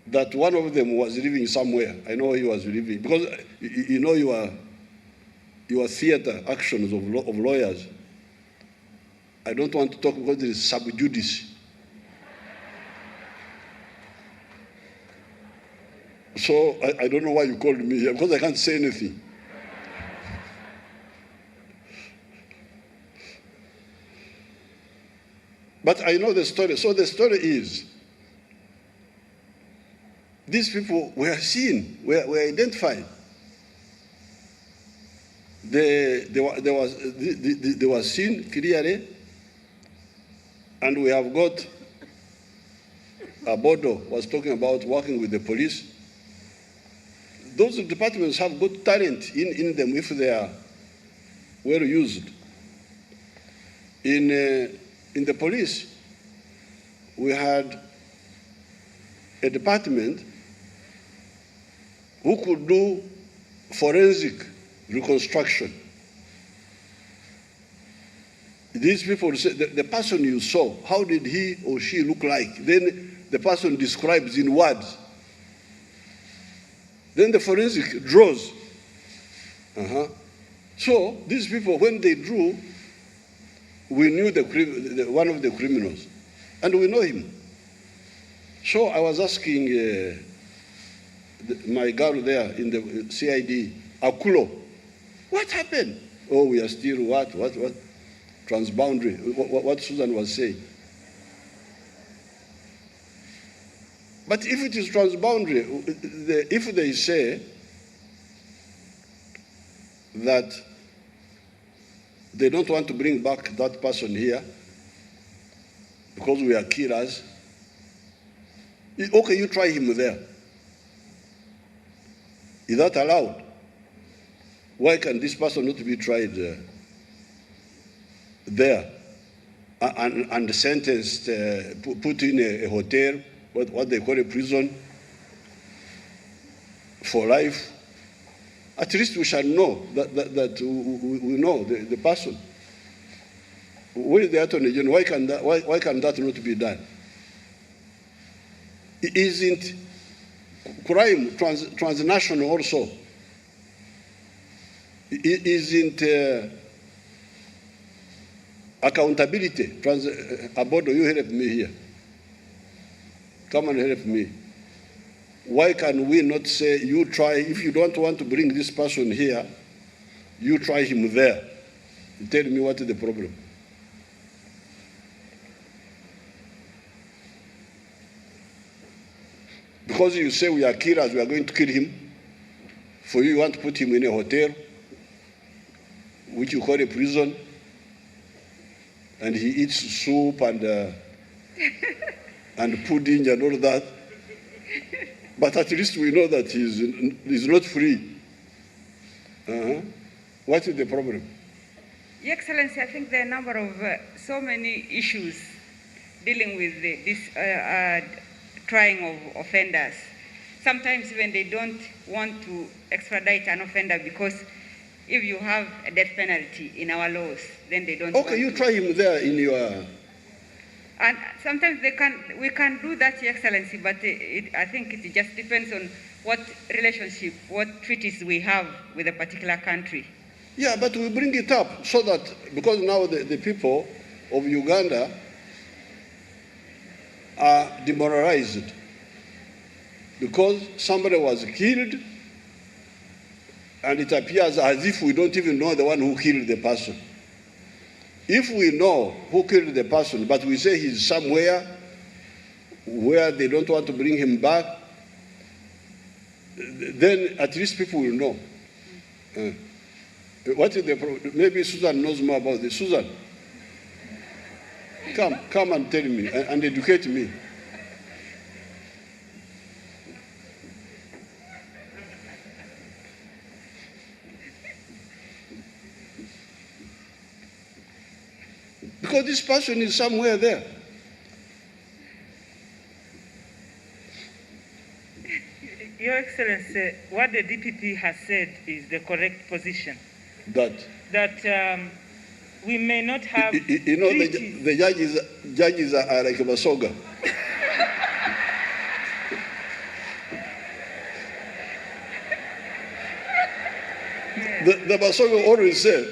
that one of them was living somewhere. I know he was living, because you know your theater actions of lawyers. I don't want to talk because there is sub judice. So I don't know why you called me here, because I can't say anything. But I know the story. So the story is, these people were seen, were identified. They were seen clearly, and we have got, Bodo was talking about working with the police. Those departments have good talent in them if they are well used. In the police, we had a department who could do forensic reconstruction. These people say, the person you saw, how did he or she look like? Then the person describes in words. Then the forensic draws. So these people, when they drew, we knew one of the criminals, and we know him. So I was asking my girl there in the CID, Akulo, what happened? Oh, we are still what? Transboundary. What Susan was saying. But if it is transboundary, if they say that they don't want to bring back that person here because we are killers, okay, you try him there. Is that allowed? Why can this person not be tried there and sentenced, put in a hotel, what they call a prison, for life? At least we shall know that we know the person. Where is the Attorney General? Why can that not be done? Isn't crime transnational also? Isn't accountability? Abodo, you help me here. Come and help me. Why can we not say, you try, if you don't want to bring this person here, you try him there. Tell me what is the problem. Because you say we are killers, we are going to kill him. For you want to put him in a hotel, which you call a prison, and he eats soup and pudding and all that. But at least we know that he's not free. What is the problem? Your Excellency, I think there are a number of so many issues dealing with this trying of offenders. Sometimes even they don't want to extradite an offender because if you have a death penalty in our laws, then they don't. Okay, you try him there in your. And sometimes we can do that, Your Excellency, but I think it just depends on what relationship, what treaties we have with a particular country. Yeah, but we bring it up so that, because now the people of Uganda are demoralized because somebody was killed and it appears as if we don't even know the one who killed the person. If we know who killed the person, but we say he's somewhere where they don't want to bring him back, then at least people will know. What is the problem? Maybe Susan knows more about this. Susan, come and tell me and educate me. Because this person is somewhere there. Your Excellency, what the DPP has said is the correct position. That we may not have. You know, the judges are like a Basoga. The Basoga always said,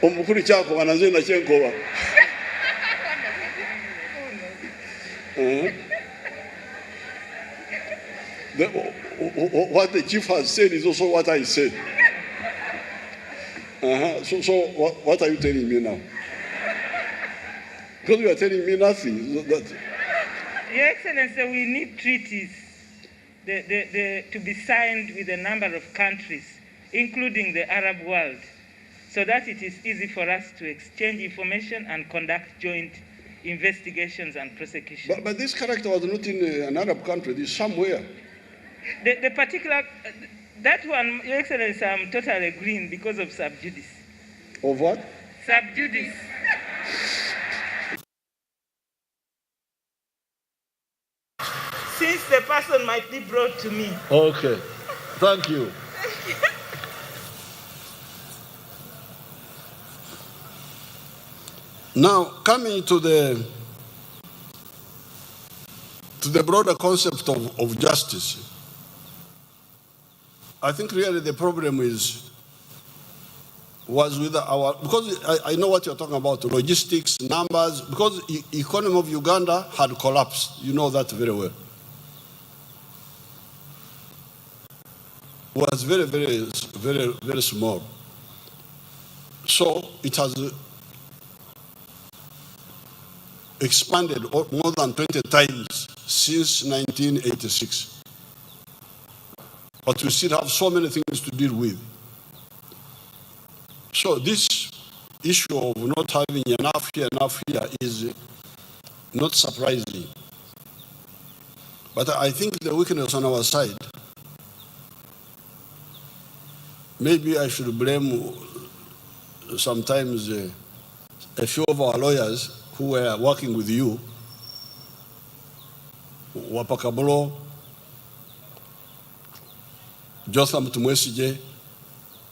Omukuri chako wanazina chenkowa. What the chief has said is also what I said. So what are you telling me now? Because you are telling me nothing. Your Excellency, we need treaties to be signed with a number of countries, including the Arab world, so that it is easy for us to exchange information and conduct joint investigations and prosecutions. But this character was not in an Arab country, it is somewhere. The particular, that one, Your Excellency, I'm totally agreeing because of sub judice. Of what? Sub judice. Since the person might be brought to me. Okay, thank you. Now, coming to the broader concept of justice, I think really the problem was with because I know what you're talking about, logistics, numbers, because the economy of Uganda had collapsed. You know that very well. It was very, very, very, very small. So it has expanded more than 20 times since 1986. But we still have so many things to deal with. So this issue of not having enough here is not surprising. But I think the weakness on our side, maybe I should blame sometimes a few of our lawyers who were working with you, Wapakabolo, Jotham Tumwesije,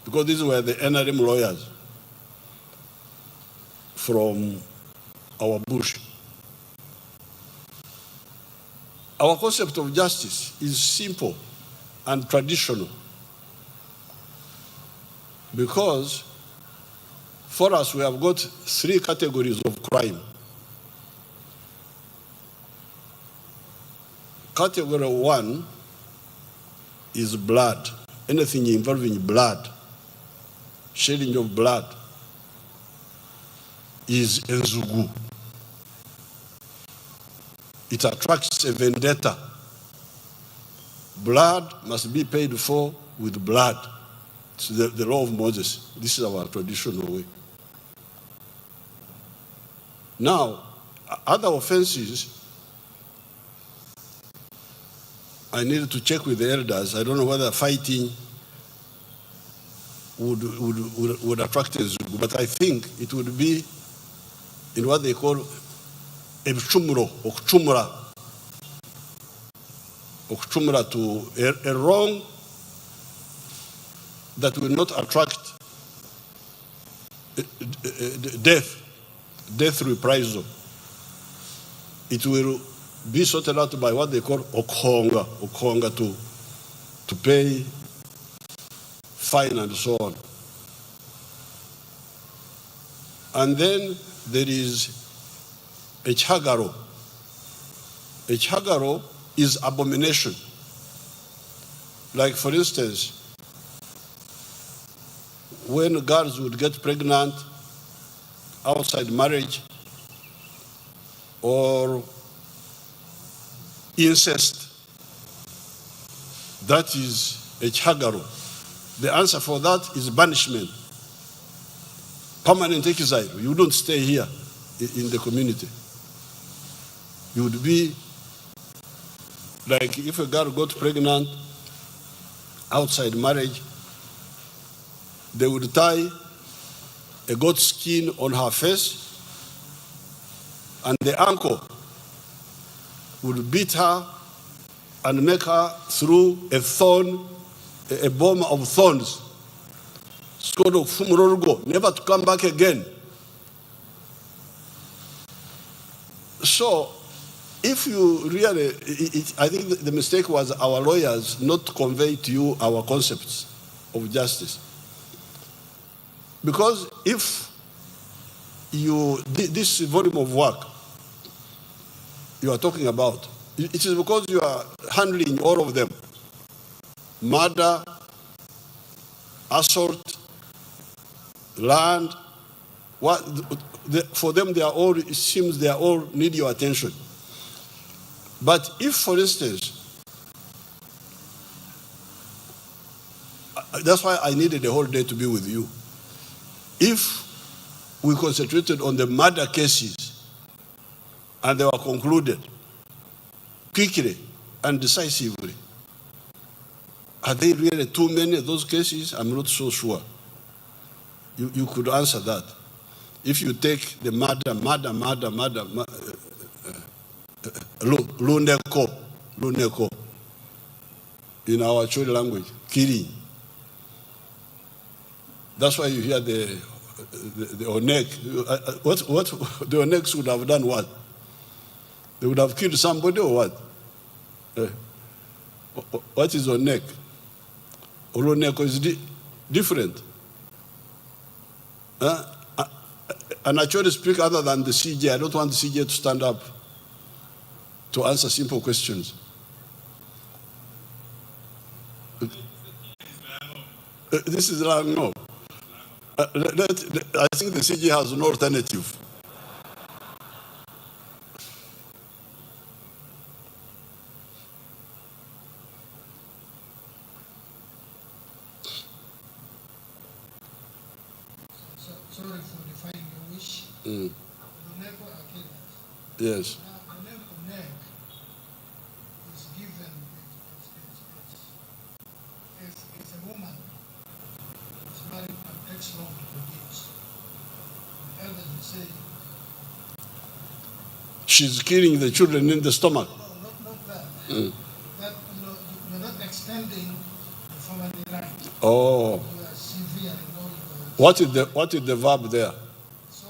because these were the NRM lawyers from our bush. Our concept of justice is simple and traditional because for us, we have got 3 categories of crime. Category 1 is blood. Anything involving blood, shedding of blood, is enzugu. It attracts a vendetta. Blood must be paid for with blood. It's the law of Moses. This is our traditional way. Now, other offenses, I needed to check with the elders. I don't know whether fighting would attract a zugu, but I think it would be in what they call ebchumro, okchumra, to a wrong that will not attract death reprisal. It will be sorted out by what they call okhonga to pay fine and so on. And then there is a chagaro. A chagaro is abomination. Like, for instance, when girls would get pregnant outside marriage, or incest, that is a chagaro. The answer for that is banishment, permanent exile. You don't stay here in the community. You would be like if a girl got pregnant outside marriage, they would tie a goat skin on her face, and the uncle would beat her and make her through a thorn, a bomb of thorns, sort of fumurorgo, never to come back again. So, if you really, I think the mistake was our lawyers not to convey to you our concepts of justice. Because if this volume of work you are talking about, it is because you are handling all of them. Murder, assault, land, for them it seems they all need your attention. But if, for instance, that's why I needed the whole day to be with you. If we concentrated on the murder cases and they were concluded quickly and decisively, are they really too many of those cases? I'm not so sure. You could answer that. If you take the murder, luneko, in our Choli language, killing. That's why you hear the Onek. What the Oneks would have done what? They would have killed somebody or what? What is Onek? Oloneko is different. And I try to speak other than the CJ. I don't want the CJ to stand up to answer simple questions. This is wrong, no. I think the CG has no alternative. Sorry for defying your wish. Yes. Now, the name Onek is given, it's a woman who's married and takes long to produce. The elders will say, She's killing the children in the stomach. no, not that. That, you're not extending the family line. Oh. You are severe, What is the verb there? So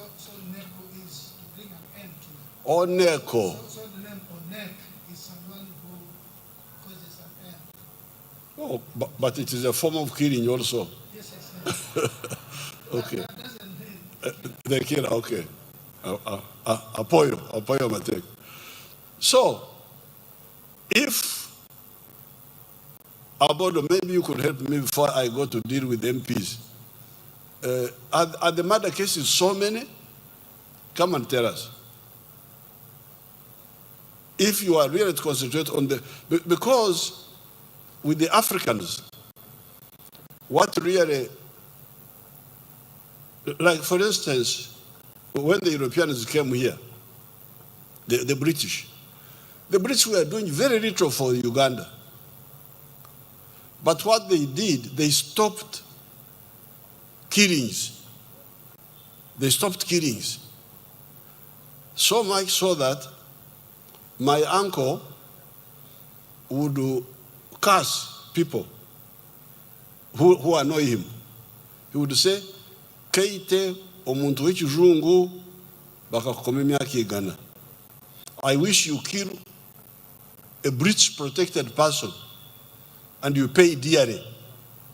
Neko is to bring an end to it. Oh, Neko. So the name Onek is someone who causes an end. Oh, but it is a form of killing also. Yes. Okay. That doesn't mean The killer, okay. Apoyo mate. So, if Abodo, maybe you could help me before I go to deal with MPs. Are the murder cases so many? Come and tell us. If you are really to concentrate on because with the Africans, what really, like for instance, when the Europeans came here, the British were doing very little for Uganda. But what they did, they stopped killings. They stopped killings. So much so that my uncle would curse people who annoy him. He would say, Keite omuntu w'ekizungu bakakukoma emyaka igana. I wish you kill a British protected person and you pay dearly.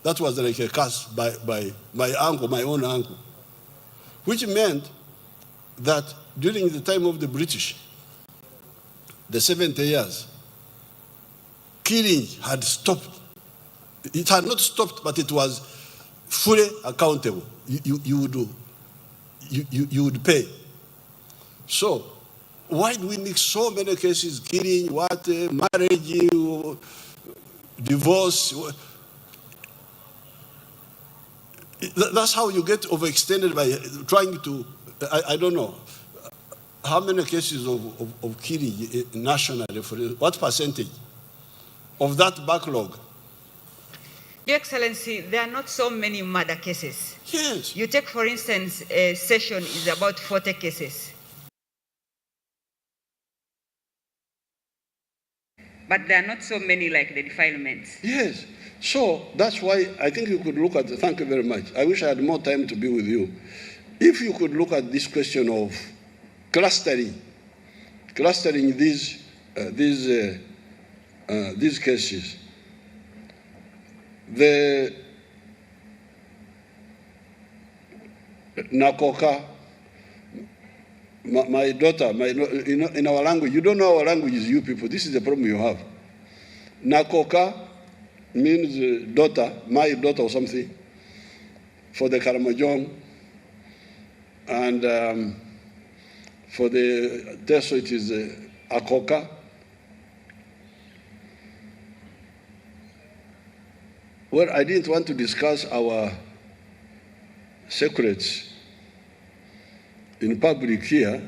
That was like a curse by my uncle, my own uncle. Which meant that during the time of the British, the 70 years, killing had stopped. It had not stopped, but it was fully accountable. You would pay. So, why do we make so many cases, killing, marriage, divorce? That's how you get overextended by trying to, I don't know, how many cases of killing nationally, what percentage of that backlog? Your Excellency, there are not so many murder cases. Yes. You take, for instance, a session is about 40 cases. But there are not so many like the defilements. Yes. So that's why I think you could look at, thank you very much. I wish I had more time to be with you. If you could look at this question of clustering these cases. The Nakoka, my daughter, in our language, you don't know our languages, you people. This is the problem you have. Nakoka means daughter, my daughter or something, for the Karamojong, and for the Teso it is Akoka. Well, I didn't want to discuss our secrets in public here,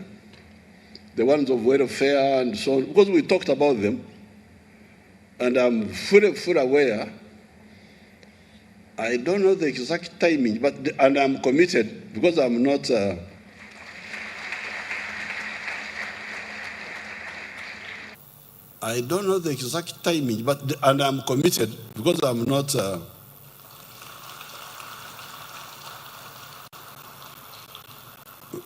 the ones of welfare and so on, because we talked about them, and I'm fully aware. I don't know the exact timing, and I'm committed because I'm not. I don't know the exact timing, and I'm committed because I'm not.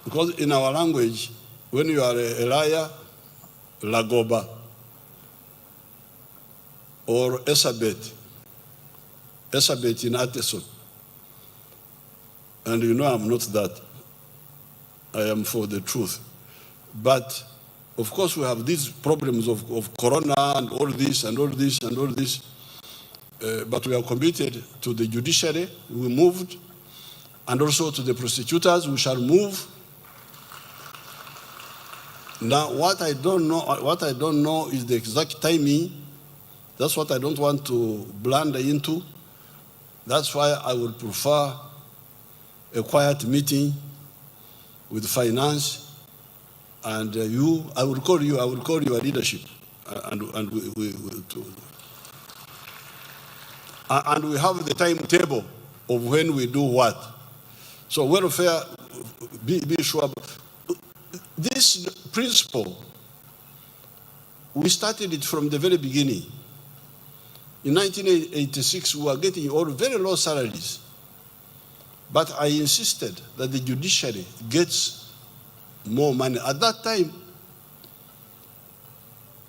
Because in our language, when you are a liar, Lagoba, or Esabet in Ateson, and you know I'm not that. I am for the truth. But of course, we have these problems of corona and all this and all this and all this. But we are committed to the judiciary. We moved, and also to the prosecutors. We shall move. Now, what I don't know is the exact timing. That's what I don't want to blunder into. That's why I would prefer a quiet meeting with finance and you. I will call your leadership, and we have the timetable of when we do what. So welfare, be sure. This principle, we started it from the very beginning. In 1986, we were getting all very low salaries. But I insisted that the judiciary gets more money at that time.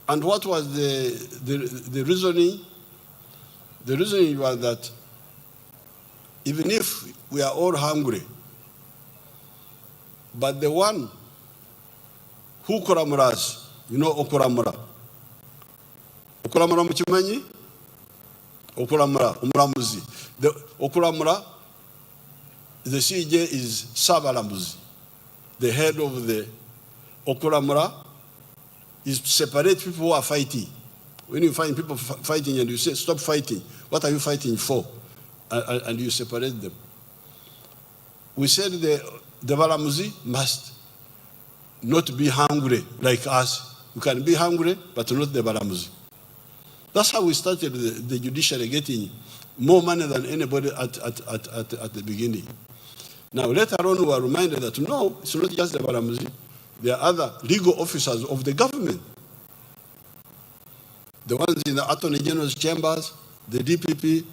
And what was the reasoning? The reasoning was that even if we are all hungry, but the one who kuramuras, you know okuramura. Okuramura mukimanyi? Okuramura, umuramuzi. The okuramura, the CJ is Sabalamuzi, the head of the okuramura, is separate people who are fighting. When you find people fighting and you say, stop fighting, what are you fighting for? And you separate them. We said the Balamuzi must not be hungry like us. You can be hungry, but not the Balamuzi. That's how we started the judiciary getting more money than anybody at the beginning. Now, later on, we were reminded that no, it's not just the Balamuzi. There are other legal officers of the government. The ones in the Attorney General's chambers, the DPP,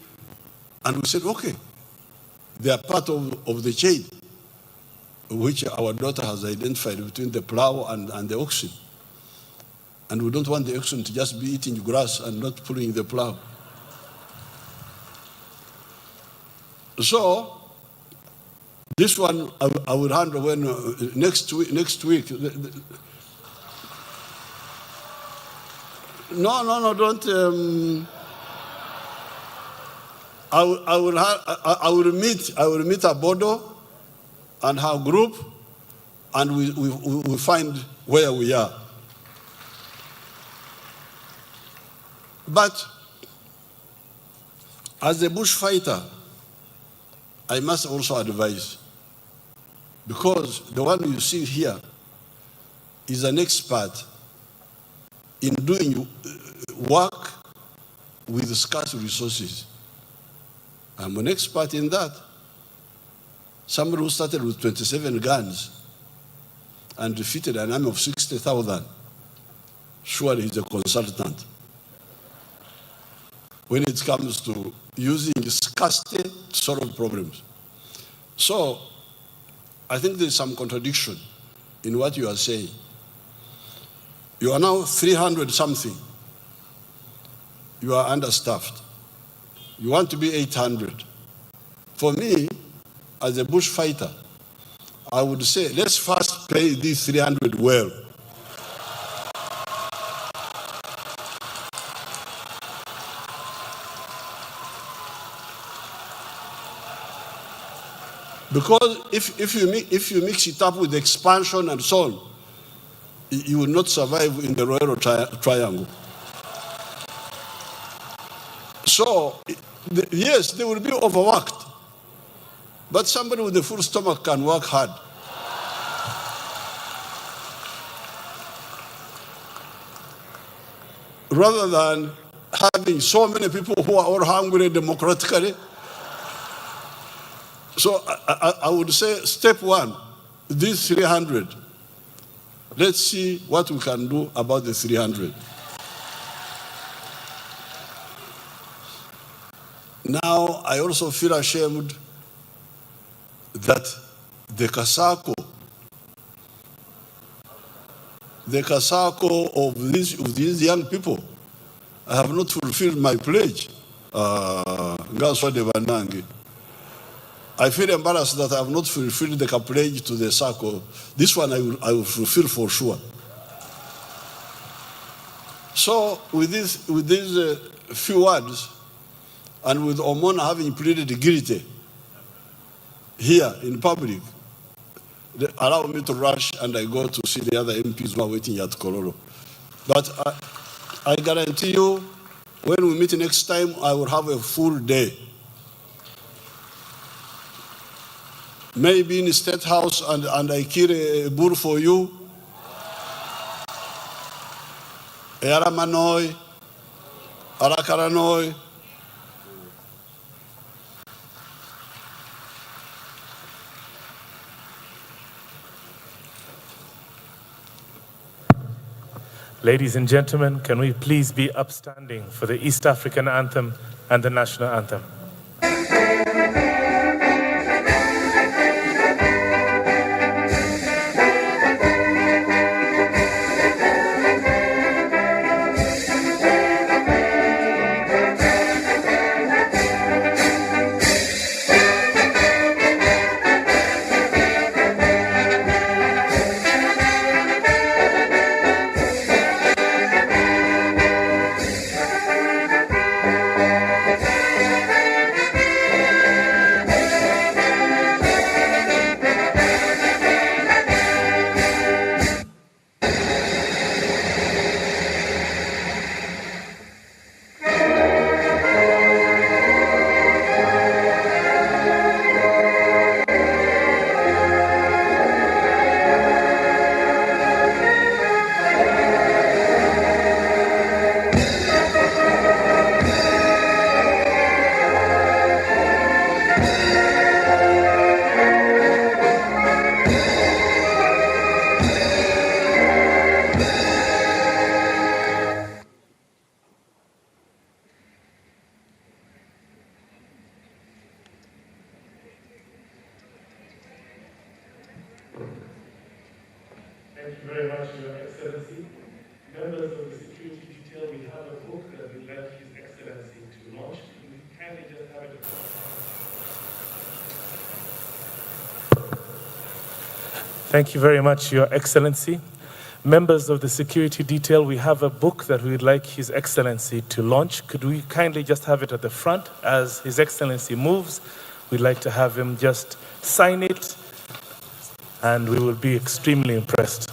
and we said, okay, they are part of the chain, which our daughter has identified between the plow and the oxen. And we don't want the oxen to just be eating grass and not pulling the plow. So, this one I will handle when next week. No, don't. I will meet Abodo and her group, and we find where we are. But as a bushfighter, I must also advise, because the one you see here is an expert in doing work with scarce resources. I'm an expert in that. Somebody who started with 27 guns and defeated an army of 60,000, surely he's a consultant. When it comes to using scarcity to solve problems. So, I think there's some contradiction in what you are saying. You are now 300 something. You are understaffed. You want to be 800. For me, as a bushfighter, I would say, let's first pay these 300 well. Because if you mix it up with expansion and so on, you will not survive in the royal triangle. So, yes, they will be overworked. But somebody with a full stomach can work hard. Rather than having so many people who are all hungry democratically. So I would say step one, these 300. Let's see what we can do about the 300. Now, I also feel ashamed that the Kasako of these young people, I have not fulfilled my pledge. I feel embarrassed that I have not fulfilled the pledge to the Sako. This one I will fulfill for sure. So with these few words, and with Omona having pleaded guilty, here in public, they allow me to rush and I go to see the other MPs who are waiting at Kololo. But I guarantee you, when we meet next time, I will have a full day. Maybe in the State House and I kill a bull for you. Eramanoi, Arakaranoi. Ladies and gentlemen, can we please be upstanding for the East African anthem and the national anthem? Thank you very much, Your Excellency. Members of the security detail, we have a book that we'd like His Excellency to launch. Can we kindly just have it? Thank you very much, Your Excellency. Members of the security detail, we have a book that we'd like His Excellency to launch. Could we kindly just have it at the front as His Excellency moves? We'd like to have him just sign it, and we will be extremely impressed.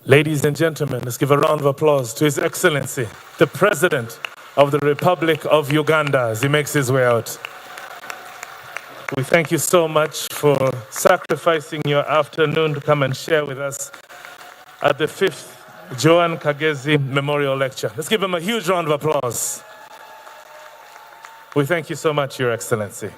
Ladies and gentlemen, let's give a round of applause to His Excellency, the President of the Republic of Uganda, as he makes his way out. We thank you so much for sacrificing your afternoon to come and share with us at the 5th Joan Kagezi Memorial Lecture. Let's give him a huge round of applause. We thank you so much, Your Excellency.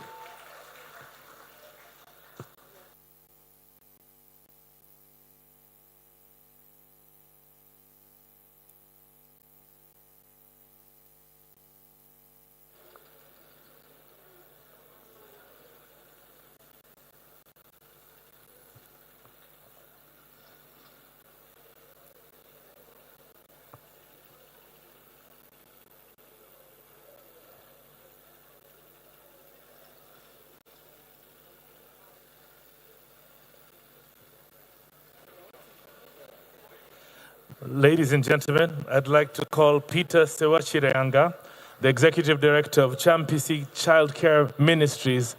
Ladies and gentlemen, I'd like to call Peter Sewachireyanga, the Executive Director of Champisi Childcare Ministries,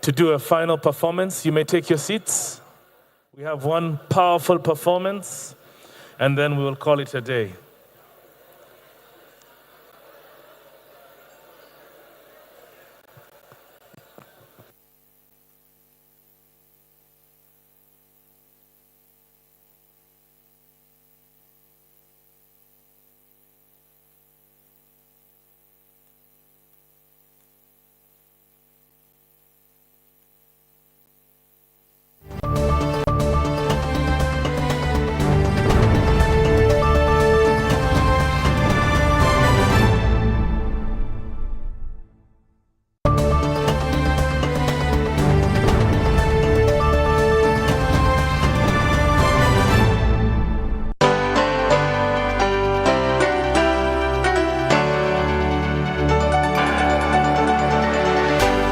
to do a final performance. You may take your seats. We have one powerful performance, and then we will call it a day.